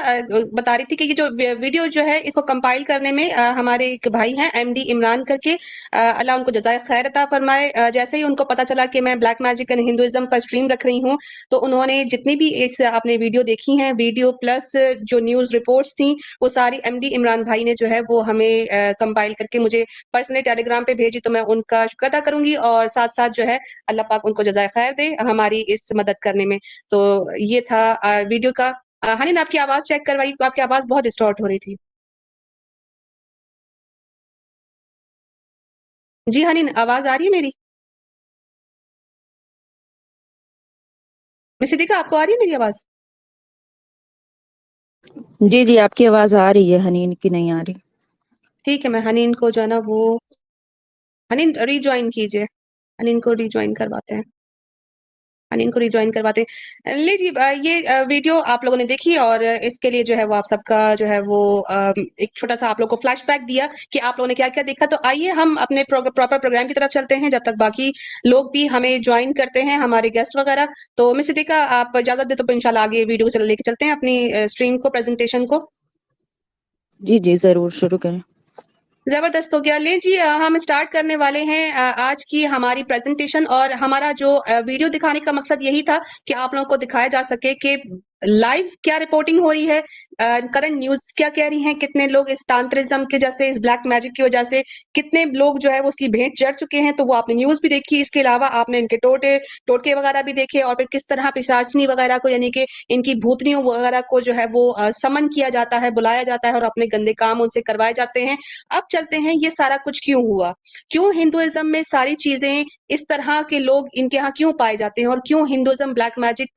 बता रही थी कि ये जो वीडियो जो है इसको कंपाइल करने में हमारे एक भाई हैं एमडी इमरान करके, अल्लाह उनको जज़ाए खैर अता फरमाए। जैसे ही उनको पता चला कि मैं ब्लैक मैजिक एंड हिंदुइज्म पर स्ट्रीम रख रही हूँ, तो उन्होंने जितनी भी इस आपने वीडियो देखी हैं, वीडियो प्लस जो न्यूज़ रिपोर्ट्स थी, वो सारी एमडी इमरान भाई ने जो है वो हमें कंपाइल करके मुझे पर्सनली टेलीग्राम पे भेजी, तो मैं उनका शुक्र अदा करूँगी और साथ-साथ जो है अल्लाह पाक उनको जज़ाए खैर दे हमारी इस मदद करने में। तो ये था वीडियो का। हनीन आपकी आवाज़ चेक करवाइए, आपकी आवाज़ बहुत डिस्टॉर्ट हो रही थी। जी हनीन, आवाज़ आ रही है मेरी? मिस सिद्दीक़ा आपको आ रही है मेरी आवाज़? जी, जी, आपकी आवाज़ आ रही है, हनीन की नहीं आ रही। ठीक है, मैं हनीन को जो है ना वो हनीन रिजॉइन कीजिए। हनीन को रिजॉइन करवाते हैं। हनीन को रिजॉइन करवाते हैं। लीजिए ये वीडियो आप लोगों ने देखी और इसके लिए जो है वो आप सबका जो है वो एक छोटा-सा आप लोग को फ्लैशबैक दिया कि आप लोगों ने क्या-क्या देखा। तो आइए हम अपने प्रॉपर प्रोग्राम की तरफ चलते हैं, जब तक बाकी लोग भी हमें जॉइन करते हैं, हमारे गेस्ट वगैरह। तो मिस सिद्दीक़ा आप इजाज़त दें तो इंशाल्लाह आगे वीडियो को लेके चलते हैं अपनी स्ट्रीम को, प्रेज़ेंटेशन को। जी, जी, ज़रूर शुरू करें। ज़बरदस्त हो गया। लीजिए हम स्टार्ट करने वाले हैं आज की हमारी प्रेज़ेंटेशन और हमारा जो वीडियो दिखाने का मकसद यही था कि आप लोगों को दिखाया जा सके कि लाइव क्या रिपोर्टिंग हो रही है, करंट न्यूज़ क्या कह रही हैं, कितने लोग इस तांत्रिज्म के जैसे इस ब्लैक मैजिक की वजह से कितने लोग जो है वो उसकी भेंट चढ़ चुके हैं, तो वो आपने न्यूज़ भी देखी। इसके अलावा आपने इनके टोटके वगैरह भी देखे और फिर किस तरह पिशाचनी वगैरह को यानी कि इनकी भूतनियों वगैरह को जो है वो समन किया जाता है, बुलाया जाता है और अपने गंदे काम उनसे करवाए जाते हैं। अब चलते हैं ये सारा कुछ क्यों हुआ? क्यों हिंदुइज़्म में सारी चीज़ें इस तरह के लोग इनके यहाँ क्यों पाए जाते हैं और क्यों हिंदुइज़्म ब्लैक मैजिक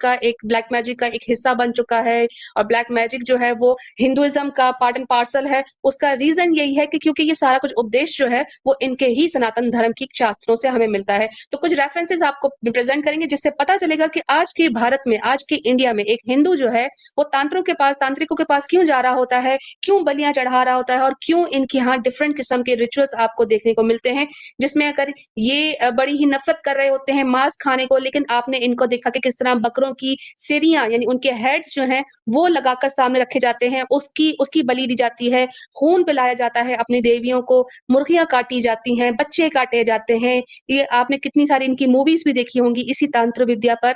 का एक हिस्सा बन चुका है और ब्लैक मैजिक जो है वो हिंदुइज़्म का पार्ट एंड पार्सल है। उसका रीज़न यही है कि क्योंकि ये सारा कुछ उपदेश जो है वो इनके ही सनातन धर्म की शास्त्रों से हमें मिलता है। तो कुछ रेफरेंसेस आपको प्रेज़ेंट करेंगे जिससे पता चलेगा कि आज के भारत में, आज के इंडिया में एक हिंदू जो है वो तांत्रिकों के पास क्यों जा रहा होता है, क्यों बलियाँ चढ़ा रहा होता है और क्यों इनके यहाँ डिफरेंट किस्म के रिचुअल्स आपको देखने को मिलते हैं, जिसमें अगर ये बड़ी ही नफरत कर रहे होते हैं मांस खाने को, लेकिन आपने इनको देखा कि किस तरह बकरों की सिरियां यानी उनके हेड्स जो हैं वो लगाकर सामने रखे रखे जाते हैं, उसकी बलि दी जाती है, खून पिलाया जाता है अपनी देवियों को, मुर्गियाँ काटी जाती हैं, बच्चे काटे जाते हैं। ये आपने कितनी सारी इनकी मूवीज़ भी देखी होंगी इसी तंत्र विद्या पर।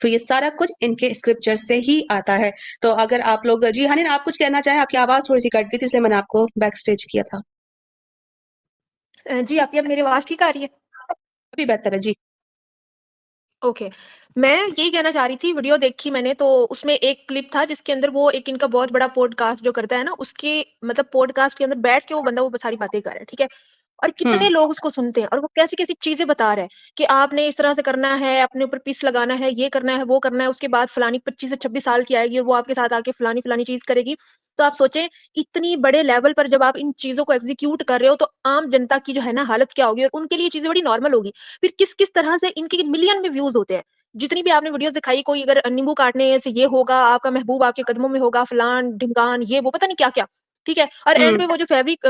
तो ये सारा कुछ इनके स्क्रिप्चर से ही आता है। तो अगर आप लोग जी हनीन आप कुछ कहना चाहें? आपकी आवाज़ थोड़ी-सी कट गई थी इसलिए मैंने आपको बैक स्टेज किया था। जी, आपकी अब मेरी आवाज़ ठीक आ रही है? अभी बेहतर है, जी। ओके। मैं यही कहना चाह रही थी, वीडियो देखी मैंने तो उसमें एक क्लिप था जिसके अंदर वो एक इनका बहुत बड़ा पॉडकास्ट जो करता है ना, उसके मतलब पॉडकास्ट के अंदर बैठ के वो बंदा वो सारी बातें कर रहा है, ठीक है? और कितने हुँ। लोग उसको सुनते हैं और वो कैसी-कैसी चीज़ें बता रहा है कि आपने इस तरह से करना है, अपने ऊपर पीस लगाना है, ये करना है, वो करना है, उसके बाद फलानी 25 से 26 साल की आएगी और वो आपके साथ आके फलानी-फलानी चीज़ करेगी। तो आप सोचें, इतनी बड़े लेवल पर जब आप इन चीज़ों को एग्ज़ीक्यूट कर रहे हो, तो आम जनता की जो है ना हालत क्या होगी और उनके लिए ये चीज़ें बड़ी नॉर्मल होगी। फिर किस-किस तरह से इनके मिलियन में व्यूज़ होते हैं। जितनी भी आपने वीडियोज़ दिखाई, कोई अगर नींबू काटने से ये होगा, आपका महबूब आपके कदमों में होगा, फलान-ढिमकान, ये वो पता नहीं क्या-क्या, ठीक है? और एंड हुँ। में वो जो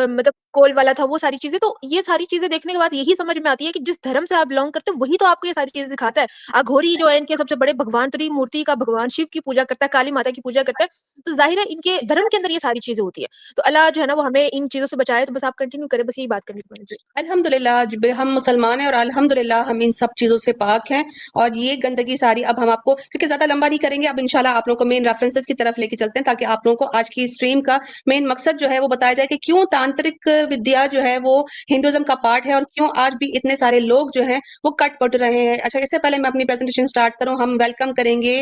मतलब कोल वाला था, वो सारी चीज़ें, तो ये सारी चीज़ें देखने के बाद यही समझ में आती है कि जिस धर्म से आप बिलॉन्ग करते हो, वही तो आपको ये सारी चीज़ें सिखाता है। अघोरी जो है इनके सबसे बड़े भगवान त्रिमूर्ति का भगवान शिव की पूजा करता है, काली माता की पूजा करता है, तो ज़ाहिर है इनके धर्म के अंदर ये सारी चीज़ें होती है। तो अल्लाह जो है ना वो हमें इन चीज़ों से बचाए, तो बस आप कंटिन्यू करें, बस यही बात करनी थी मैंने। जी। अल्हम्दुलिल्लाह हम मुसलमान हैं और अल्हम्दुलिल्लाह हम इन सब चीज़ों से पाक हैं और ये गंदगी सारी अब हम आपको क्योंकि ज़्यादा लंबा नहीं करेंगे, अब इंशाल्लाह आप लोगों को मेन रेफरेंसेस की तरफ लेके चलते हैं ताकि आप लोगों को आज की स्ट्रीम का मेन मकसद जो है वो बताया जाए कि क्यों तांत्रिक विद्या जो है वो हिंदुइज़्म का पार्ट है और क्यों आज भी इतने सारे लोग जो हैं वो कट-पट रहे हैं। अच्छा इससे पहले मैं अपनी प्रेज़ेंटेशन स्टार्ट करूँ, हम वेलकम करेंगे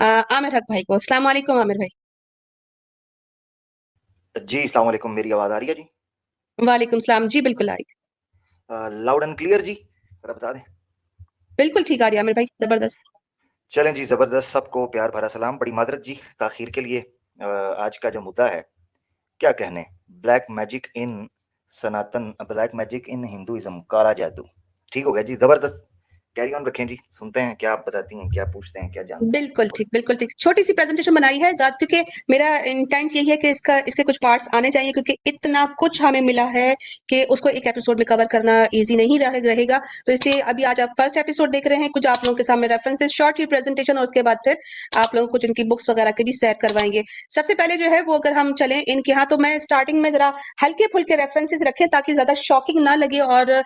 आमिर हक भाई को। अस्सलाम वालेकुम आमिर भाई। जी, अस्सलाम वालेकुम, मेरी आवाज़ आ रही है जी? वालेकुम सलाम। जी, बिल्कुल आ रही है। लाउड एंड क्लियर जी? ज़रा बता दें। बिल्कुल ठीक आ रही है आमिर भाई, ज़बरदस्त। चलें जी, ज़बरदस्त, सबको प्यार भरा सलाम, बड़ी माज़रत जी ताख़ीर के लिए। आज का जो मुद्दा है, क्या कहने, ब्लैक मैजिक इन हिंदुइज़्म, काला जादू। ठीक हो गया जी, ज़बरदस्त। कैरी ऑन रखें जी, सुनते हैं क्या आप बताती हैं, क्या पूछते हैं, क्या जानते हैं? बिल्कुल ठीक, बिल्कुल ठीक। छोटी-सी प्रेज़ेंटेशन बनाई है क्योंकि मेरा इंटेंट यही है कि इसके कुछ पार्ट्स आने चाहिए क्योंकि इतना कुछ हमें मिला है कि उसको एक एपिसोड में कवर करना ईज़ी नहीं रहेगा। तो इसलिए अभी आज आप फर्स्ट एपिसोड देख रहे हैं, कुछ आप लोगों के सामने रेफरेंसेस, शॉर्ट ही प्रेज़ेंटेशन और उसके बाद फिर आप लोगों को कुछ इनकी बुक्स वगैरह के भी सैर करवाएँगे। सबसे पहले जो है वो अगर हम चलें इनके यहाँ तो मैं स्टार्टिंग में ज़रा हल्के-फुल्के रेफरेंसेस रखे ताकि ज़्यादा शॉकिंग ना लगे और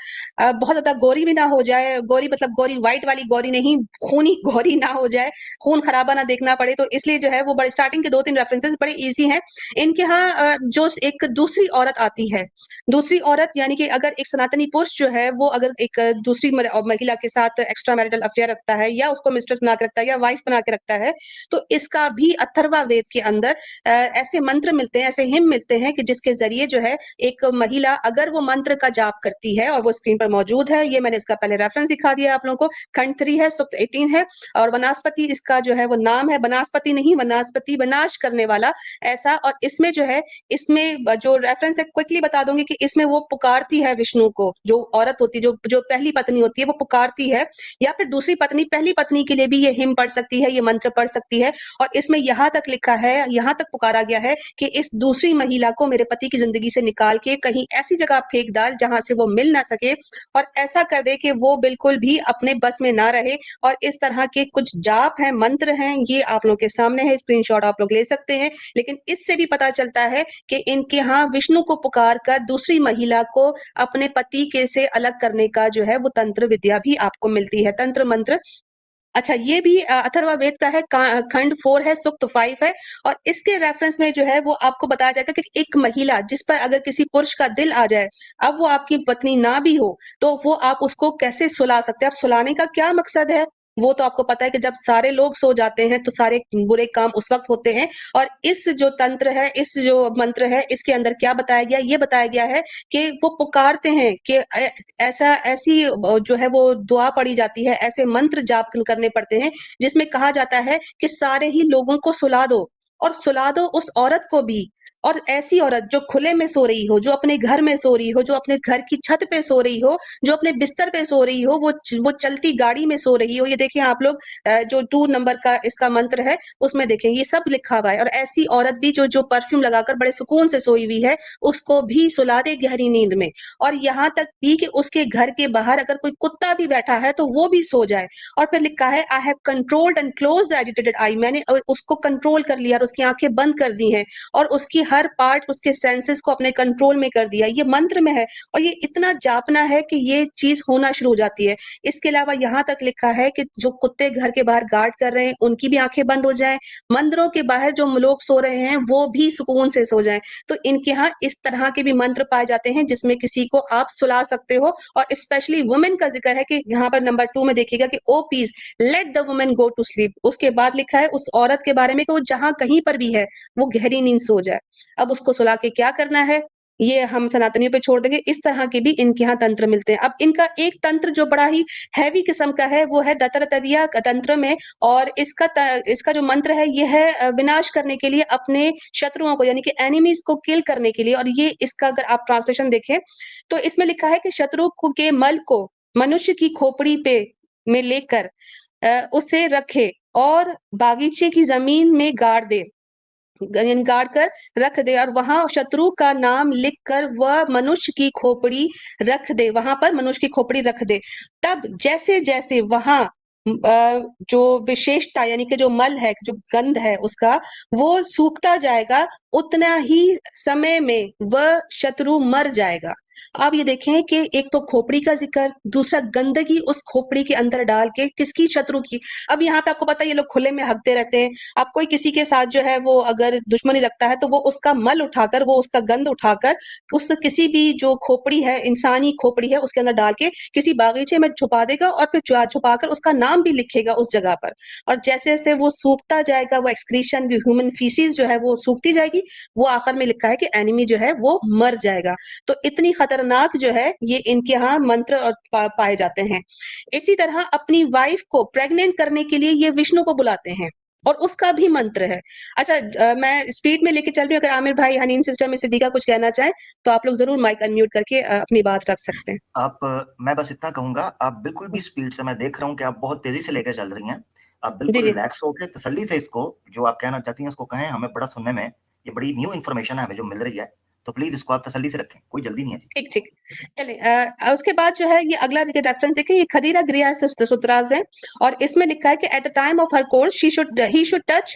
बहुत ज़्यादा गोरी भी ना हो जाए। गोरी मतलब गोरी व्हाइट वाली गोरी नहीं, खूनी गोरी ना हो जाए। खून खराबा ना देखना पड़े तो इसलिए जो है वो बड़े स्टार्टिंग के 2-3 रेफरेंसेस बड़े इजी हैं। इनके यहाँ जो एक दूसरी औरत आती है, दूसरी औरत यानी कि अगर एक सनातनी पुरुष जो है वो अगर एक दूसरी महिला के साथ एक्स्ट्रा मैरिटल अफेयर रखता है या उसको मिस्ट्रेस बना के रखता है या वाइफ बना के रखता है, तो इसका भी अथर्वा वेद के अंदर ऐसे मंत्र मिलते हैं, ऐसे हिम मिलते हैं कि जिसके ज़रिए जो है एक महिला अगर वो मंत्र का जाप करती है और वो स्क्रीन पर मौजूद है, ये मैंने इसका पहले रेफरेंस दिखा दिया आप लोगों को, खंड 3 है, सूक्त 18 है और वनस्पति इसका जो है वो नाम है, वनस्पति नहीं वनस्पति विनाश करने वाला ऐसा और इसमें जो है इसमें जो रेफरेंस है क्विकली बता दूंगी कि इसमें वो पुकारती है विष्णु को, जो औरत होती है जो पहली पत्नी होती है वो पुकारती है या फिर दूसरी पत्नी पहली पत्नी के लिए भी ये हिम पढ़ सकती है, ये मंत्र पढ़ सकती है और इसमें यहाँ तक लिखा है, यहाँ तक पुकारा गया है कि इस दूसरी महिला को मेरे पति की जिंदगी से निकाल के कहीं ऐसी जगह फेंक डाल जहां से वो मिल ना सके और ऐसा कर दे कि वो बिल्कुल भी अपने बस में ना रहे और इस तरह के कुछ जाप हैं, मंत्र हैं, ये आप लोगों के सामने है, स्क्रीनशॉट आप लोग ले सकते हैं। लेकिन इससे भी पता चलता है कि इनके यहाँ विष्णु को पुकार कर दूसरी महिला को अपने पति के से अलग करने का जो है वो तंत्र विद्या भी आपको मिलती है, तंत्र मंत्र। अच्छा ये भी अथर्वा वेद का है, खंड 4 है, सूक्त 5 है और इसके रेफरेंस में जो है वो आपको बताया जाएगा कि एक महिला जिस पर अगर किसी पुरुष का दिल आ जाए, अब वो आपकी पत्नी ना भी हो, तो वो आप उसको कैसे सुला सकते हैं? अब सुलाने का क्या मकसद है? वो तो आपको पता है कि जब सारे लोग सो जाते हैं, तो सारे बुरे काम उस वक़्त होते हैं और इस जो तंत्र है, इस जो मंत्र है, इसके अंदर क्या बताया गया? ये बताया गया है कि वो पुकारते हैं कि ऐसी जो है वो दुआ पढ़ी जाती है, ऐसे मंत्र जाप करने पड़ते हैं, जिसमें कहा जाता है कि सारे ही लोगों को सुला दो और सुला दो उस औरत को भी, और ऐसी औरत जो खुले में सो रही हो, जो अपने घर में सो रही हो, जो अपने घर की छत पे सो रही हो, जो अपने बिस्तर पे सो रही हो, वो चलती गाड़ी में सो रही हो, ये देखिए आप लोग जो 2 नंबर का इसका मंत्र है उसमें देखें ये सब लिखा हुआ है। और ऐसी औरत भी जो परफ्यूम लगाकर बड़े सुकून से सोई हुई है, उसको भी सुला दे गहरी नींद में। और यहाँ तक भी कि उसके घर के बाहर अगर कोई कुत्ता भी बैठा है तो वो भी सो जाए। और फिर लिखा है I have controlled and close the agitated I, मैंने उसको कंट्रोल कर लिया और उसकी आंखें बंद कर दी हैं और उसकी हर पार्ट उसके सेंसेस को अपने कंट्रोल में कर दिया। ये मंत्र में है और ये इतना जापना है कि ये चीज होना शुरू हो जाती है। इसके अलावा यहाँ तक लिखा है कि जो कुत्ते घर के बाहर गार्ड कर रहे हैं उनकी भी आंखें बंद हो जाएं, मंदिरों के बाहर जो लोग सो रहे हैं वो भी सुकून से सो जाएं। तो इनके यहाँ इस तरह के भी मंत्र पाए जाते हैं जिसमें किसी को आप सुला सकते हो। और स्पेशली वुमेन का जिक्र है कि यहाँ पर नंबर 2 में देखिएगा कि o please let the women go to sleep. उसके बाद लिखा है उस औरत के बारे में कि वो जहां कहीं पर भी है वो गहरी नींद सो जाए। अब उसको सुला के क्या करना है ये हम सनातनियों पे छोड़ देंगे। इस तरह के भी इनके यहाँ तंत्र मिलते हैं। अब इनका एक तंत्र जो बड़ा ही हैवी किस्म का है वो है दत्तात्रेय तंत्र में, और इसका जो मंत्र है ये है विनाश करने के लिए, अपने शत्रुओं को यानी कि एनिमीज को किल करने के लिए। और ये इसका अगर आप ट्रांसलेशन देखें तो इसमें लिखा है कि शत्रु के मल को मनुष्य की खोपड़ी पे में लेकर उसे रखे और बागीचे की जमीन में गाड़ दे, गाड़ कर रख दे, और वहां शत्रु का नाम लिख कर वह मनुष्य की खोपड़ी रख दे, वहां पर मनुष्य की खोपड़ी रख दे। तब जैसे जैसे वहां जो विशेषता यानी कि जो मल है, जो गंध है उसका, वो सूखता जाएगा, उतना ही समय में वह शत्रु मर जाएगा। आप ये देखें कि एक तो खोपड़ी का जिक्र, दूसरा गंदगी उस खोपड़ी के अंदर डाल के, किसकी? शत्रु की। अब यहाँ पे आपको पता है ये लोग खुले में हकते रहते हैं। अब कोई किसी के साथ जो है वो अगर दुश्मनी रखता है तो वो उसका मल उठाकर, वो उसका गंध उठाकर उस किसी भी जो खोपड़ी है, इंसानी खोपड़ी है, उसके अंदर डाल के किसी बागीचे में छुपा देगा और फिर छुपाकर उसका नाम भी लिखेगा उस जगह पर। और जैसे जैसे वो सूखता जाएगा, वो एक्सक्रीशन भी, ह्यूमन फीसिस जो है वो सूखती जाएगी, वो आखिर में लिखा है कि एनिमी जो है वो मर जाएगा। तो इतनी खतरनाक जो है ये इनके यहाँ मंत्र और पाए जाते हैं। इसी तरह अपनी वाइफ को प्रेग्नेंट करने के लिए ये विष्णु को बुलाते हैं और उसका भी मंत्र है। अच्छा मैं स्पीड में लेके चल रही हूँ, अगर आमिर भाई हनीन सिस्टम में सिद्दीका कुछ कहना चाहें तो आप लोग जरूर माइक अनम्यूट करके अपनी बात रख सकते हैं। मैं बस इतना कहूंगा, आप बिल्कुल भी स्पीड से, मैं देख रहा हूँ कि आप बहुत तेजी से लेकर चल रही हैं, आप जी बिल्कुल जी रिलैक्स होकर तसल्ली से इसको जो आप कहना चाहती हैं उसको कहें। हमें बड़ा सुनने में ये बड़ी न्यू इन्फॉर्मेशन है हमें जो मिल रही है, तो प्लीज इसको आप तसल्ली से रखें, कोई जल्दी नहीं है। ठीक ठीक चले उसके बाद जो है ये अगला जगह रेफरेंस देखें, ये खदीरा ग्रिया सूत्रास है और इसमें लिखा है कि at the time of her course he should touch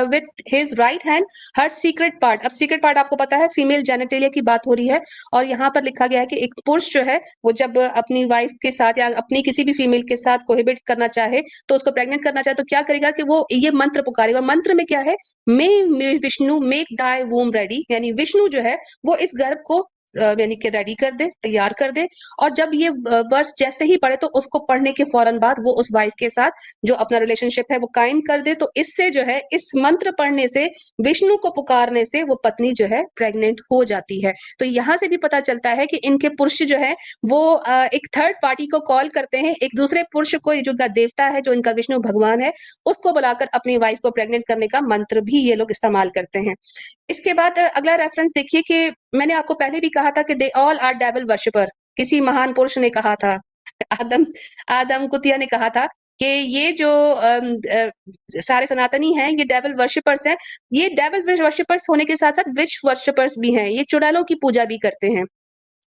with his right hand her secret part. अब सीक्रेट पार्ट आपको पता है फीमेल जेनिटेलिया की बात हो रही है, और यहाँ पर लिखा गया है कि एक पुरुष जो है वो जब अपनी वाइफ के साथ या अपनी किसी भी फीमेल के साथ कोहिबिट करना चाहे, तो उसको प्रेग्नेंट करना चाहे, तो क्या करेगा कि वो ये मंत्र पुकारेगा। और मंत्र में क्या है, मे विष्णु मेक दाई वूम रेडी, यानी विष्णु जो है वो इस गर्भ को यानी कि रेडी कर दे, तैयार कर दे। और जब ये वर्स जैसे ही पढ़े तो उसको पढ़ने के फौरन बाद वो उस वाइफ के साथ जो अपना रिलेशनशिप है वो कायम कर दे। तो इससे जो है इस मंत्र पढ़ने से, विष्णु को पुकारने से वो पत्नी जो है प्रेग्नेंट हो जाती है। तो यहाँ से भी पता चलता है कि इनके पुरुष जो है वो एक थर्ड पार्टी को कॉल करते हैं, एक दूसरे पुरुष को, जो इनका देवता है, जो इनका विष्णु भगवान है, उसको बुलाकर अपनी वाइफ को प्रेग्नेंट करने का मंत्र भी ये लोग इस्तेमाल करते हैं। इसके बाद अगला रेफरेंस देखिए कि मैंने आपको पहले भी कहा था कि they all are devil worshipper. किसी महान पुरुष ने कहा था, आदम कुतिया ने कहा था कि ये जो सारे सनातनी हैं ये डेविल वर्शिपर्स हैं। ये डेविल वर्शिपर्स होने के साथ साथ विच वर्शिपर्स भी हैं, ये चुड़ैलों की पूजा भी करते हैं।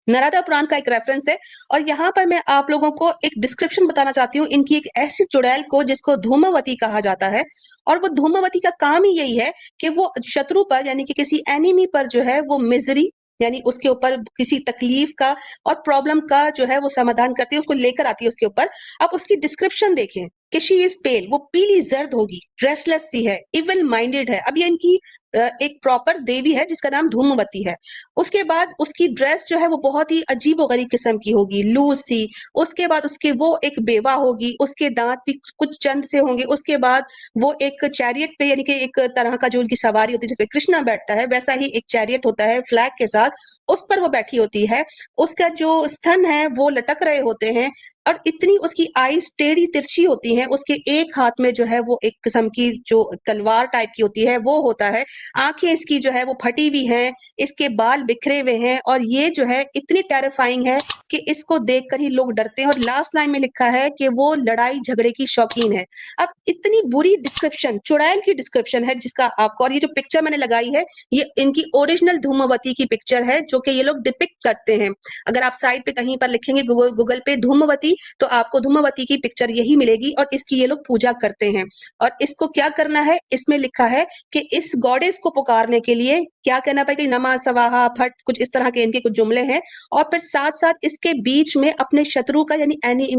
नारदा पुराण का एक रेफरेंस है और यहाँ पर मैं आप लोगों को एक डिस्क्रिप्शन बताना चाहती हूँ इनकी एक ऐसी चुड़ैल को जिसको धूमवती कहा जाता है। और वो धूमवती का काम ही यही है कि वो शत्रु पर यानी कि किसी एनिमी पर जो है वो मिजरी यानी उसके ऊपर किसी तकलीफ का और प्रॉब्लम का जो है वो समाधान करती है, उसको लेकर आती है उसके ऊपर। आप उसकी डिस्क्रिप्शन देखें कि शी इज पेल, वो पीली जर्द होगी, रेस्टलेस सी है, इविल माइंडेड है। अब ये इनकी एक प्रॉपर देवी है जिसका नाम धूमवती है। उसके बाद उसकी ड्रेस जो है वो बहुत ही अजीबोगरीब किस्म की होगी, लूज सी। उसके बाद उसके वो एक बेवा होगी, उसके दांत भी कुछ चंद से होंगे। उसके बाद वो एक चैरियट पे यानी कि एक तरह का जो उनकी सवारी होती है जिसपे कृष्णा बैठता है, वैसा ही एक चैरियट होता है फ्लैग के साथ, उस पर वो बैठी होती है। उसका जो स्तन है वो लटक रहे होते हैं। और इतनी उसकी आईज टेढ़ी तिरछी होती हैं, उसके एक हाथ में जो है वो एक किस्म की जो तलवार टाइप की होती है वो होता है, आंखें इसकी जो है वो फटी हुई हैं, इसके बाल बिखरे हुए हैं और ये जो है इतनी टेरिफाइंग है कि इसको देखकर ही लोग डरते हैं। और लास्ट लाइन में लिखा है कि वो लड़ाई झगड़े की शौकीन है। अब इतनी बुरी डिस्क्रिप्शन, चुड़ैल की डिस्क्रिप्शन है जिसका आपको, और ये जो पिक्चर मैंने लगाई है ये इनकी ओरिजिनल धूमवती की पिक्चर है जो कि ये लोग डिपिक्ट करते हैं। अगर आप साइट पे कहीं पर लिखेंगे गूगल पे धूमवती, तो आपको धूमवती की पिक्चर यही मिलेगी और इसकी ये लोग पूजा करते हैं। और इसको क्या करना है, इसमें लिखा है कि इस गॉडेस को पुकारने के लिए क्या कहना पड़ेगा, नमा सवाहा फट, कुछ इस तरह के इनके कुछ जुमले हैं। और फिर साथ साथ इसके बीच में अपने शत्रु का यानी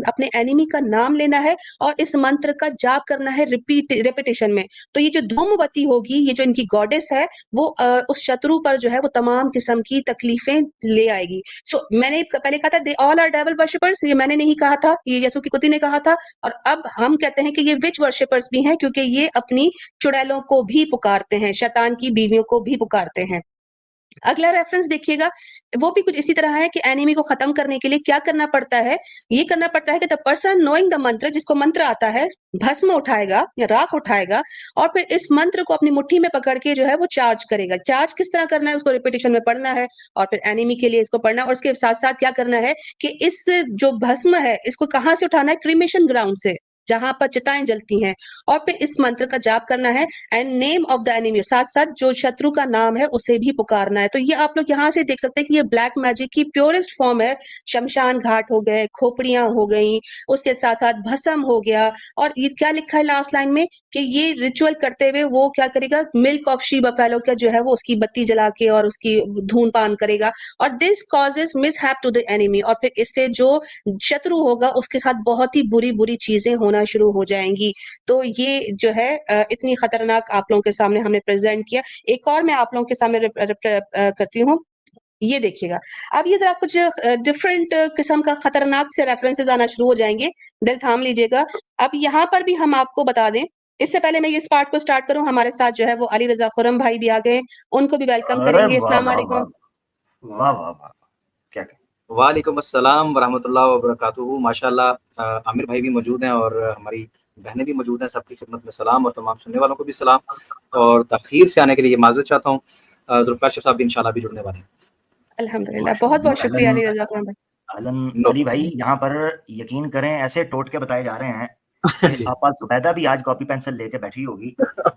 अपने एनिमी का नाम लेना है और इस मंत्र का जाप करना है रेपिटेशन में। तो ये जो धूमवती होगी, ये जो इनकी गॉडेस है, वो उस शत्रु पर जो है वो तमाम किस्म की तकलीफें ले आएगी। सो मैंने पहले कहा था they all are devil worshippers, ये मैंने नहीं कहा था, ये यसुकीकुती ने कहा था। और अब हम कहते हैं कि ये विच वर्शिपर्स भी हैं क्योंकि ये अपनी चुड़ैलों को भी पुकारते हैं, शैतान की बीवियों को भी पुकारते हैं। अगला रेफरेंस देखिएगा, वो भी कुछ इसी तरह है कि एनिमी को खत्म करने के लिए क्या करना पड़ता है, ये करना पड़ता है कि द पर्सन नोइंग द मंत्र, जिसको मंत्र आता है, भस्म उठाएगा या राख उठाएगा और फिर इस मंत्र को अपनी मुट्ठी में पकड़ के जो है वो चार्ज करेगा। चार्ज किस तरह करना है, उसको रिपीटेशन में पढ़ना है और फिर एनिमी के लिए इसको पढ़ना है। और उसके साथ साथ क्या करना है कि इस जो भस्म है इसको कहाँ से उठाना है, क्रीमेशन ग्राउंड से, जहां पर चिताएं जलती हैं, और फिर इस मंत्र का जाप करना है and name of the enemy, साथ साथ जो शत्रु का नाम है उसे भी पुकारना है। तो ये आप लोग यहाँ से देख सकते हैं कि ये ब्लैक मैजिक की प्योरेस्ट फॉर्म है। शमशान घाट हो गए, खोपड़ियां हो गई, उसके साथ साथ भस्म हो गया। और ये क्या लिखा है लास्ट लाइन में कि ये रिचुअल करते हुए वो क्या करेगा, मिल्क ऑफ शी बफेलो का जो है वो उसकी बत्ती जला के और उसकी धून पान करेगा। और this causes mishap to the enemy, और फिर इससे जो शत्रु होगा उसके साथ बहुत ही बुरी बुरी चीजें होना शुरू हो जाएंगी। तो ये जो है इतनी खतरनाक आप लोगों के सामने हमने प्रेजेंट किया। एक और मैं आप लोगों के सामने करती हूँ, ये देखिएगा। अब ये जरा कुछ डिफरेंट किस्म का खतरनाक से रेफरेंसेस आना शुरू हो जाएंगे, दिल थाम लीजिएगा। अब यहाँ पर भी हम आपको बता दें, इससे पहले मैं इस पार्ट को स्टार्ट करूं, हमारे साथ जो है वो अली रजा खुरम भाई भी आ गए, उनको भी वेलकम करेंगे। अस्सलाम वालेकुम। वाह वाह वाह, क्या वालेकुम अस्सलाम वरहमतुल्लाहि वबरकातुहू। माशाल्लाह आमिर भाई भी मौजूद हैं और हमारी बहनें भी मौजूद हैं। सबकी खिदमत में सलाम और तमाम सुनने वालों को भी सलाम, और तखीर से आने के लिए माजरत चाहता हूँ। जुल्फकार साहब भी इंशाल्लाह भी जुड़ने वाले हैं। अल्हम्दुलिल्लाह, बहुत बहुत शुक्रिया अली रजा खुरम भाई। अली भाई, यहाँ पर यकीन करें ऐसे टोटके बताए जा रहे हैं कि आपा जुबैदा भी आज कॉपी पेंसिल लेके बैठी होगी,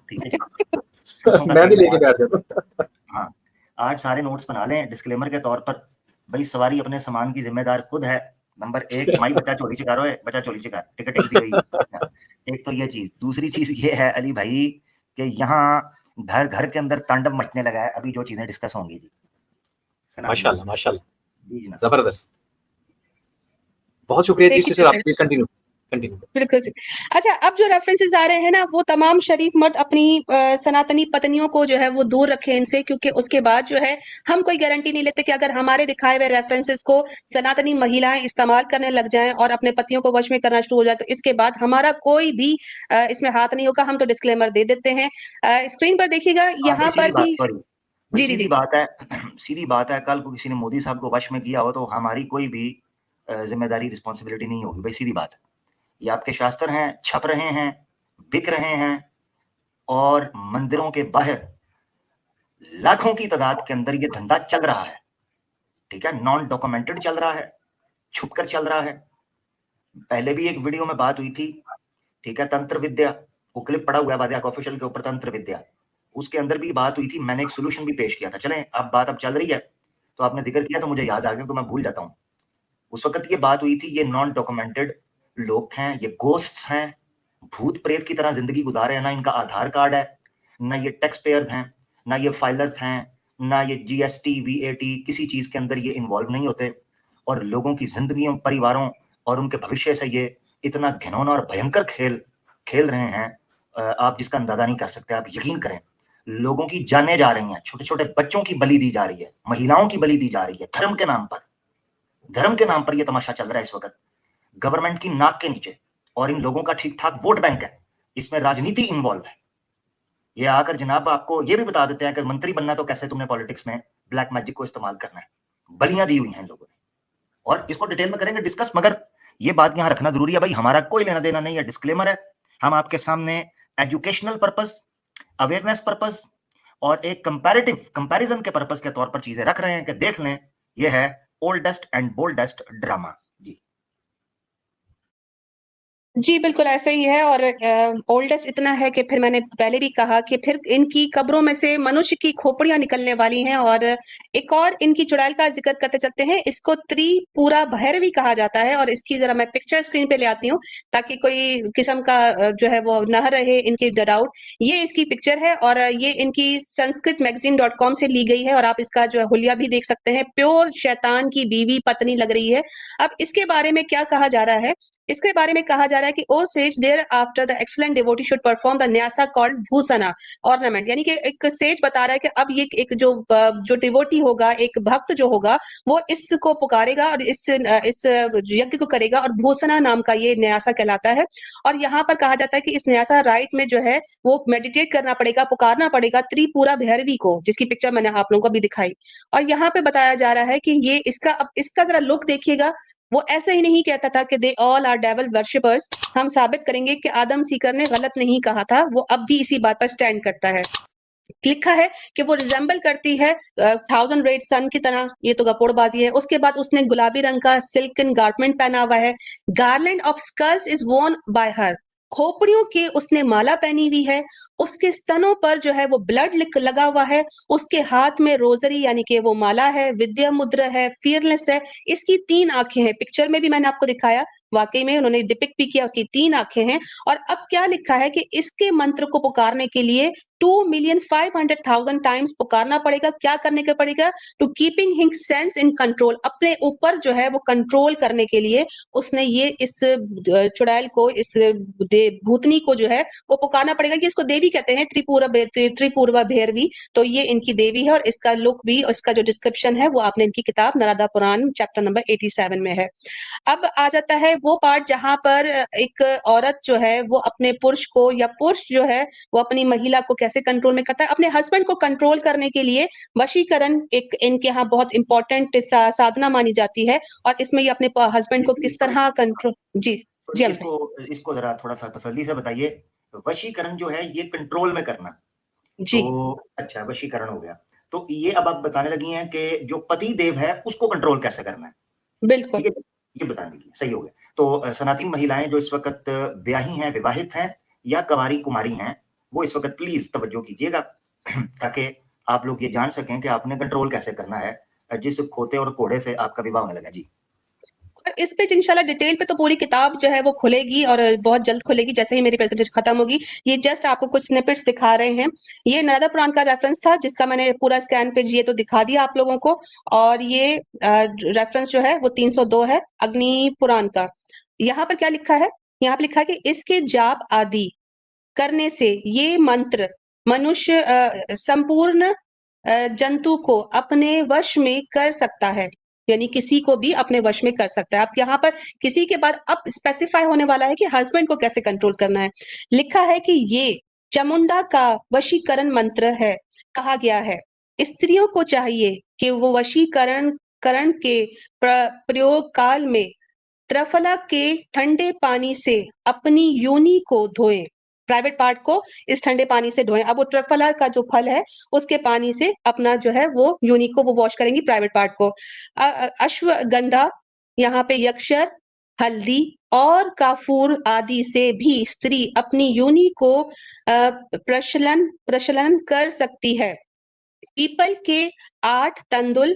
ठीक है। मैं भी लेके बैठ जाता। हाँ, आज सारे नोट्स बना लें डिस्क्लेमर के तौर पर। भाई सवारी अपने सामान की जिम्मेदार खुद है। नंबर 1, माई बच्चा चोरी चिकारो है, बच्चा चोरी चिकार, टिकट टिक दी गई। एक तो ये चीज। दूसरी चीज ये है अली भाई कि यहाँ घर घर के अंदर तांडव मचने लगा है। अभी जो चीजें डिस्कस होंगी जी, माशाल्लाह माशाल्लाह, जबरदस्त, बहुत शुक्रिया जी सर, आप प्लीज कंटिन्यू। बिल्कुल जी। अच्छा, अब जो रेफरेंसेस आ रहे हैं ना, वो तमाम शरीफ मर्द अपनी सनातनी पत्नियों को जो है वो दूर रखें इनसे, क्योंकि उसके बाद जो है हम कोई गारंटी नहीं लेते कि अगर हमारे दिखाए हुए रेफरेंसेस को सनातनी महिलाएं इस्तेमाल करने लग जाएं और अपने पतियों को वश में करना शुरू हो जाए, तो इसके बाद हमारा कोई भी इसमें हाथ नहीं होगा। हम तो डिस्क्लेमर दे देते हैं। स्क्रीन पर देखिएगा, यहाँ पर भी जी सीधी बात है, सीधी बात है। कल को किसी ने मोदी साहब को वश में किया हो तो हमारी कोई भी जिम्मेदारी, रिस्पॉन्सिबिलिटी नहीं होगी। भाई सीधी बात है। ये आपके शास्त्र हैं, छप रहे हैं, बिक रहे हैं, और मंदिरों के बाहर लाखों की तादाद के अंदर ये धंधा चल रहा है, ठीक है। नॉन डॉक्यूमेंटेड चल रहा है, छुपकर चल रहा है। पहले भी एक वीडियो में बात हुई थी, ठीक है, तंत्र विद्या, वो क्लिप पड़ा हुआ है बादिया ऑफिशियल के ऊपर, तंत्र विद्या, उसके अंदर भी बात हुई थी। मैंने एक सोल्यूशन भी पेश किया था। चलें, अब बात अब चल रही है तो आपने जिक्र किया तो मुझे याद आ गया, तो मैं भूल जाता हूँ। उस वक्त ये बात हुई थी, ये नॉन डॉक्यूमेंटेड लोग हैं, ये गोस्ट्स हैं, भूत प्रेत की तरह जिंदगी गुजारे हैं। ना इनका आधार कार्ड है, ना ये टैक्स पेयर्स हैं, ना ये फाइलर्स हैं, ना ये जीएसटी VAT किसी चीज के अंदर ये इन्वॉल्व नहीं होते, और लोगों की जिंदगियों, परिवारों और उनके भविष्य से ये इतना घिनौना और भयंकर खेल खेल रहे हैं, आप जिसका अंदाजा नहीं कर सकते। आप यकीन करें, लोगों की जानें जा रही हैं, छोटे छोटे बच्चों की बलि दी जा रही है, महिलाओं की बलि दी जा रही है, धर्म के नाम पर। धर्म के नाम पर यह तमाशा चल रहा है इस वक्त गवर्नमेंट की नाक के नीचे, और इन लोगों का ठीक ठाक वोट बैंक है, इसमें राजनीति इन्वॉल्व है। ये आकर जनाब आपको ये भी बता देते हैं कि मंत्री बनना तो कैसे तुमने पॉलिटिक्स में ब्लैक मैजिक को इस्तेमाल करना है। बलियां दी हुई हैं लोगों ने, और इसको डिटेल में करेंगे डिस्कस, मगर ये बात यहाँ रखना जरूरी है भाई, हमारा कोई लेना देना नहीं है, डिस्क्लेमर है। हम आपके सामने एजुकेशनल पर्पस, अवेयरनेस पर्पस और एक कंपैरिजन के पर्पस के तौर पर चीजें रख रहे हैं कि देख लें, ये है ओल्डेस्ट एंड बोल्डेस्ट ड्रामा। जी, बिल्कुल ऐसा ही है और ओल्डेस्ट इतना है कि फिर मैंने पहले भी कहा कि फिर इनकी कब्रों में से मनुष्य की खोपड़ियाँ निकलने वाली हैं और एक और इनकी चुड़ैल का ज़िक्र करते चलते हैं। इसको त्रिपुरा भैरवी कहा जाता है और इसकी ज़रा मैं पिक्चर स्क्रीन पे ले आती हूँ ताकि कोई किस्म का जो है वो न रहे इनके डाउट। ये इसकी पिक्चर है और ये इनकी संस्कृत मैगज़ीन.com से ली गई है और आप इसका जो है हुलिया भी देख सकते हैं। प्योर शैतान की बीवी पत्नी लग रही है। अब इसके बारे में क्या कहा जा रहा है? इसके बारे में कहा जा रहा है कि o says there after the excellent devotee should perform the न्यासा कॉल्ड भूसना ऑर्नामेंट, यानी कि एक सेज बता रहा है कि अब ये एक जो डिवोटी होगा, एक भक्त जो होगा, वो इसको पुकारेगा और इस यज्ञ को करेगा और भूसना नाम का ये न्यासा कहलाता है। और यहाँ पर कहा जाता है कि इस न्यासा राइट में जो है वो मेडिटेट करना पड़ेगा, पुकारना पड़ेगा त्रिपुरा भैरवी को, जिसकी पिक्चर मैंने आप लोगों को भी दिखाई। और यहाँ पे बताया जा रहा है कि ये इसका जरा लुक देखिएगा। वो ऐसे ही नहीं कहता था कि they all are devil worshippers. हम साबित करेंगे कि आदम सीकर ने गलत नहीं कहा था, वो अब भी इसी बात पर स्टैंड करता है। लिखा है कि वो रिजेंबल करती है 1000 रेड सन की तरह, ये तो गपोड़बाजी है। उसके बाद उसने गुलाबी रंग का सिल्कन गारमेंट पहना हुआ है। Garland of skulls is worn by her, खोपड़ियों के उसने माला पहनी हुई है। उसके स्तनों पर जो है वो ब्लड लगा हुआ है। उसके हाथ में रोजरी यानी कि वो माला है, विद्या मुद्रा है, फियरलेस है। इसकी 3 आंखें हैं, पिक्चर में भी मैंने आपको दिखाया, वाकई में उन्होंने डिपिक्ट भी किया, उसकी 3 आंखें हैं। और अब क्या लिखा है कि इसके मंत्र को पुकारने के लिए 2,500,000 टाइम्स पुकारना पड़ेगा। क्या करने का पड़ेगा? टू कीपिंग हिंग सेंस इन कंट्रोल, अपने ऊपर जो है वो कंट्रोल करने के लिए उसने ये इस चुड़ैल को, इस भूतनी को जो है वो पुकारना पड़ेगा। कि इसको देवी कहते हैं, त्रिपुरा भैरवी, तो ये इनकी देवी है। और इसका लुक भी और इसका जो डिस्क्रिप्शन है वो आपने इनकी किताब नारदा पुराण चैप्टर नंबर 87 में है। अब आ जाता है वो पार्ट जहां पर एक औरत जो है वो अपने पुरुष को, या पुरुष जो है वो अपनी महिला को कैसे कंट्रोल में करता है। अपने हस्बैंड को कंट्रोल करने के लिए वशीकरण एक इनके यहाँ बहुत इंपॉर्टेंट साधना मानी जाती है। और इसमें ये अपने हस्बैंड को किस तरह कंट्रोल, जी जी इसको जरा थोड़ा सा तसल्ली से बताइए। वशीकरण जो है ये कंट्रोल में करना, जी तो अच्छा वशीकरण हो गया। तो ये अब आप बताने लगी हैं कि जो पति देव है उसको कंट्रोल कैसे करना है। बिल्कुल, ये बताने लगी, सही हो गया। तो सनातनी महिलाएं जो इस वक्त ब्याही हैं, विवाहित हैं या कवारी कुमारी हैं, वो इस वक्त प्लीज तवज्जो कीजिएगा ताकि आप लोग ये जान सकें कि आपने कंट्रोल कैसे करना है जिस खोते और कोड़े से आपका विवाह होने लगा। जी, और इस पे इंशाल्लाह डिटेल पे तो पूरी किताब जो है वो खुलेगी और बहुत जल्द खुलेगी जैसे ही मेरी प्रेजेंटेशन खत्म होगी। ये जस्ट आपको कुछ स्निपेट्स दिखा रहे हैं। ये नारदा पुराण का रेफरेंस था जिसका मैंने पूरा स्कैन पेज ये तो दिखा दिया आप लोगों को। और ये रेफरेंस जो है वो 302 है अग्नि पुराण का। यहाँ पर क्या लिखा है? यहाँ पर लिखा है कि इसके जाप आदि करने से ये मंत्र मनुष्य संपूर्ण जंतु को अपने वश में कर सकता है, यानी किसी को भी अपने वश में कर सकता है। अब यहाँ पर किसी के बाद अब स्पेसिफाई होने वाला है कि हस्बैंड को कैसे कंट्रोल करना है। लिखा है कि ये चामुंडा का वशीकरण मंत्र है। कहा गया है स्त्रियों को चाहिए कि वो वशीकरण के प्रयोग काल में त्रिफला के ठंडे पानी से अपनी योनि को धोएं, प्राइवेट पार्ट को इस ठंडे पानी से धोएं। अब वो त्रिफला का जो फल है उसके पानी से अपना जो है वो योनि को वो वॉश करेंगी, प्राइवेट पार्ट को। अश्वगंधा, यहाँ पे यक्षर, हल्दी और काफूर आदि से भी स्त्री अपनी योनि को प्रशलन कर सकती है। पीपल के 8 तंदुल,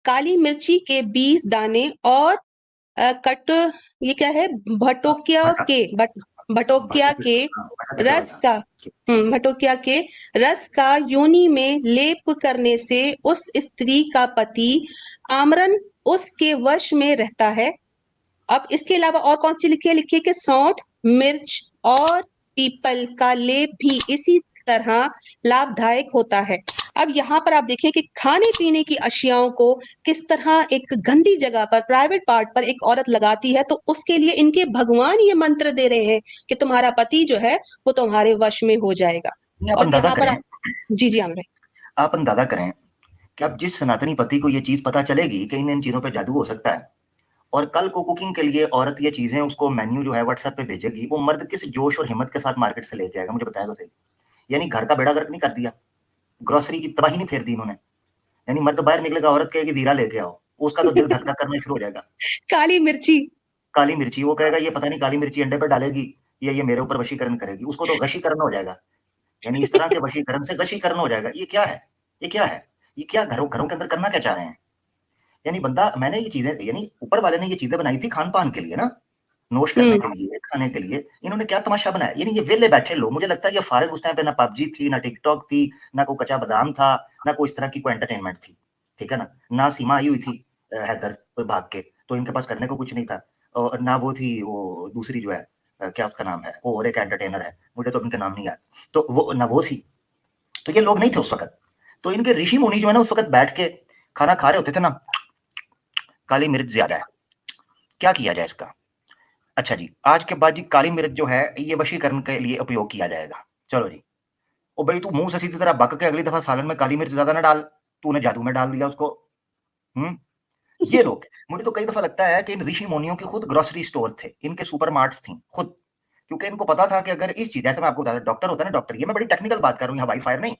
काली मिर्ची के 20 दाने और ये क्या है, भटोकिया के रस का योनि में लेप करने से उस स्त्री का पति आमरन उसके वश में रहता है। अब इसके अलावा और कौन सी लिखी है कि सौंठ, मिर्च और पीपल का लेप भी इसी तरह लाभदायक होता है। अब यहाँ पर आप देखिए कि खाने पीने की अशियाओं को किस तरह एक गंदी जगह पर, प्राइवेट पार्ट पर एक औरत लगाती है, तो उसके लिए इनके भगवान ये मंत्र दे रहे हैं कि तुम्हारा पति जो है वो तुम्हारे वश में हो जाएगा। और यहाँ पर जी आमरे, आप अंदाजा करें कि अब जिस सनातनी पति को ये चीज पता चलेगी कि इन चीजों पर जादू हो सकता है, और कल को कुकिंग के लिए औरत ये चीजें उसको मेन्यू जो है व्हाट्सएप पे भेजेगी, वो मर्द किस जोश और हिम्मत के साथ मार्केट से लेके आएगा, मुझे बताया तो सही। यानी घर का बेड़ा गर्क नहीं कर दिया, ग्रोसरी की तबाही नहीं फेर दी इन्होंने। यानी मर्द बाहर निकलेगा, औरत कहेगी जीरा लेके आओ, उसका तो दिल धक धक करना शुरू हो जाएगा। काली मिर्ची, वो कहेगा ये पता नहीं काली मिर्ची अंडे पर डालेगी या ये मेरे ऊपर वशीकरण करेगी, उसको तो वशीकरण हो जाएगा। यानी इस तरह के वशीकरण से वशीकरण हो जाएगा। ये क्या है, ये क्या घरों के अंदर करना क्या चाह रहे हैं? यानी बंदा, मैंने ये चीजें, यानी ऊपर वाले ने ये चीजें बनाई थी खान पान के लिए ना, नोश करने के लिए, खाने के लिए। इन्होंने क्या तमाशा बनाया? यानी ये वेले बैठे लोग, मुझे लगता है ये फारिग उस टाइम पे ना पबजी थी, ना टिकटॉक थी, ना कोई कच्चा बादाम था, ना कोई इस तरह की कोई एंटरटेनमेंट थी, ठीक है ना सीमा आई हुई थी हैदर कोई भाग के, तो इनके पास करने को कुछ नहीं था। और ना वो थी वो दूसरी जो है क्या उसका नाम है, वो और एक एंटरटेनर है, मुझे तो उनका नाम नहीं याद, तो वो ना वो थी। तो ये लोग नहीं थे उस वक्त। तो इनके ऋषि मुनि जो है ना उस वक्त बैठ के खाना खा रहे होते थे ना, काली मिर्च ज्यादा है, क्या किया जाए इसका? अच्छा जी, आज के बाद जी काली मिर्च जो है ये वशीकरण के लिए उपयोग किया जाएगा। चलो जी, ओ भाई तू मुंह से सीधी तरह बक के अगली दफा सालन में काली मिर्च ज्यादा ना डाल, तूने जादू में डाल दिया उसको। ये लोग, मुझे तो कई दफा लगता है कि इन ऋषि मुनियों की खुद ग्रोसरी स्टोर थे, इनके सुपरमार्ट्स थी खुद, क्योंकि इनको पता था कि अगर इस चीज, जैसे मैं आपको बता, डॉक्टर होता है ना, डॉक्टर, ये मैं बड़ी टेक्निकल बात कर रहा हूँ, हवाई फायर नहीं,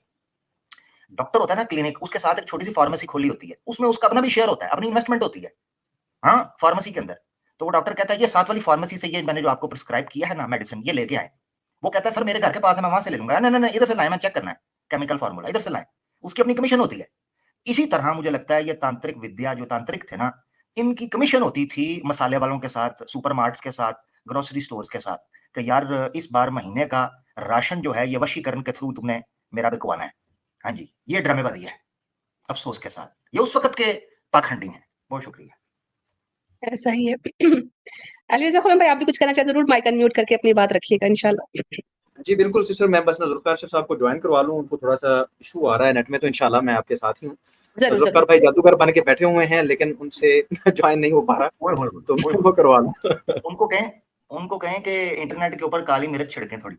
डॉक्टर होता है ना क्लिनिक, उसके साथ एक छोटी सी फार्मेसी खोली होती है, उसमें उसका अपना भी शेयर होता है, अपनी इन्वेस्टमेंट होती है, हाँ, फार्मेसी के अंदर। तो वो डॉक्टर कहता है ये साथ वाली फार्मेसी से ये मैंने जो आपको प्रिस्क्राइब किया है ना मेडिसिन, ये लेके आए। वो कहता है सर मेरे घर के पास है, मैं वहां से ले लूंगा। ना इधर से लाए, मैं चेक करना है केमिकल फार्मूला, इधर से लाए, उसकी अपनी कमीशन होती है। इसी तरह मुझे लगता है ये तांत्रिक विद्या, जो तांत्रिक थे ना, इनकी कमीशन होती थी मसाले वालों के साथ, सुपरमार्ट्स के साथ, ग्रोसरी स्टोर्स के साथ, कि यार इस बार महीने का राशन जो है ये वशीकरण के थ्रू तुमने मेरा बिकवाना है। हाँ जी, ये ड्रामेबाजी है अफसोस के साथ, ये उस वक्त के पाखंडी हैं। बहुत शुक्रिया। ऐसा ही है। अली रज़ा खुरम भाई, आप भी कुछ कहना चाहे जरूर माइक अनम्यूट करके अपनी बात रखिएगा इंशाल्लाह। जी बिल्कुल सिस्टर, मैं बस जुल्फिकार साहब को ज्वाइन करवा लूं, उनको थोड़ा सा इशू आ रहा है नेट में, तो इंशाल्लाह मैं आपके साथ ही हूँ। जुल्फिकार भाई जादूगर बन के बैठे हुए हैं, लेकिन उनसे ज्वाइन नहीं हो पा रहा, तो मैं वो करवा लूं। उनको कहें कि इंटरनेट के ऊपर काली मिर्च छिड़कें थोड़ी।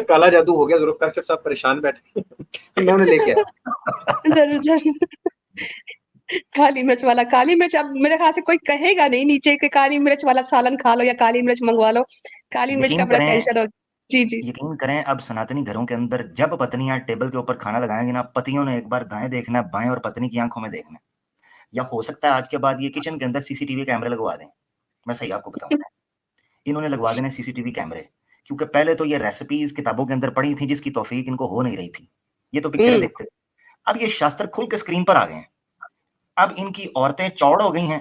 काला जादू हो गया, जुल्फिकार साहब परेशान बैठे, मैं उन्हें लेके आया। जरूर। काली मिर्च, अब मेरे ख्याल से कोई कहेगा नहीं नीचे कि काली मिर्च वाला सालन खा लो या काली मिर्च मंगवा लो, काली मिर्च का बड़ा टेंशन हो। जी। यकीन करें, अब सनातनी घरों के अंदर जब पत्नियां टेबल के ऊपर खाना लगाएंगी ना, पतियों ने एक बार दाएं देखना, बाएं और पत्नी की आंखों में देखना, या हो सकता है आज के बाद ये किचन के अंदर सीसीटीवी कैमरे लगवा दें। मैं सही आपको बताऊं, इन्होंने लगवा देने सीसीटीवी कैमरे, क्योंकि पहले तो ये रेसिपीज किताबों के अंदर पड़ी थी जिसकी तौफीक इनको हो नहीं रही थी, ये तो पिक्चरें देखते थे। अब ये शास्त्र खुल के स्क्रीन पर आ गए हैं, अब इनकी औरतें चौड़ हो गई हैं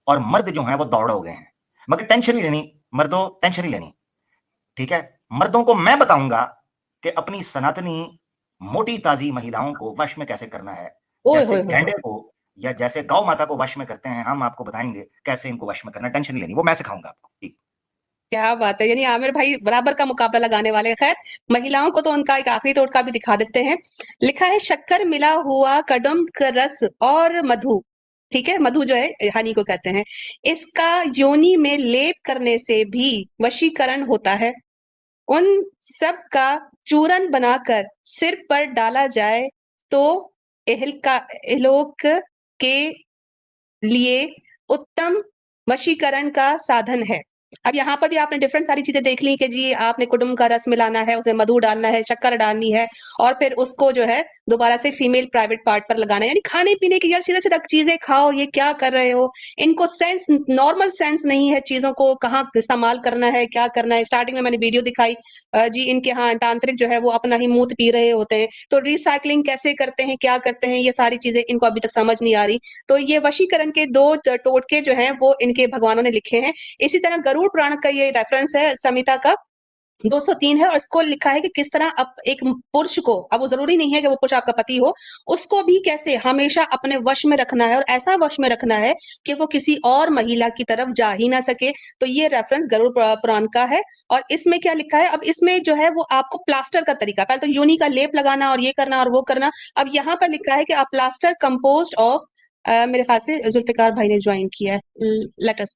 और मर्द जो हैं वो दौड़ हो गए हैं। मगर टेंशन नहीं लेनी मर्दों, टेंशन नहीं लेनी, ठीक है? मर्दों को मैं बताऊंगा कि अपनी सनातनी मोटी ताजी महिलाओं को वश में कैसे करना है, जैसे गैंडे को या जैसे गौ माता को वश में करते हैं, हम आपको बताएंगे कैसे इनको वश में करना। टेंशन नहीं लेनी, वो मैं सिखाऊंगा आपको। क्या बात है, यानी आमिर भाई बराबर का मुकाबला लगाने वाले। खैर, महिलाओं को तो उनका एक आखिरी टोटका भी दिखा देते हैं। लिखा है शक्कर मिला हुआ कदम का रस और मधु, ठीक है, मधु जो है हनी को कहते हैं, इसका योनि में लेप करने से भी वशीकरण होता है। उन सब का चूरन बनाकर सिर पर डाला जाए तो इहलोक के लिए उत्तम वशीकरण का साधन है। अब यहाँ पर भी आपने डिफरेंट सारी चीजें देख ली कि जी आपने कुडुम का रस मिलाना है, उसमें मधु डालना है, शक्कर डालनी है, और फिर उसको जो है दोबारा से फीमेल प्राइवेट पार्ट पर लगाना है। यानी खाने पीने की यार सीधा सीधा चीजें खाओ, ये क्या कर रहे हो? इनको सेंस, नॉर्मल सेंस नहीं है चीजों को कहाँ इस्तेमाल करना है, क्या करना है। स्टार्टिंग में मैंने वीडियो दिखाई जी, इनके यहाँ तांत्रिक जो है वो अपना ही मूत पी रहे होते हैं, तो रिसाइकलिंग कैसे करते हैं, क्या करते हैं, ये सारी चीजें इनको अभी तक समझ नहीं आ रही। तो ये वशीकरण के 2 टोटके जो हैं वो इनके भगवानों ने लिखे हैं। इसी तरह गरुड़ पुराण का ये रेफरेंस है संहिता का 203 है, और इसको लिखा है कि किस तरह एक पुरुष को, अब वो जरूरी नहीं है कि वो पुरुष आपका पति हो, उसको भी कैसे हमेशा अपने वश में रखना है, और ऐसा वश में रखना है कि वो किसी और महिला की तरफ जा ही ना सके। तो ये रेफरेंस गरुड़ पुराण का है। और इसमें क्या लिखा है, अब इसमें जो है वो आपको प्लास्टर का तरीका, पहले तो योनि का लेप लगाना और ये करना और वो करना। अब यहाँ पर लिखा है कि आप प्लास्टर कंपोज्ड ऑफ, मेरे ख्याल से जुल्फिकार भाई ने ज्वाइन किया है, लेट अस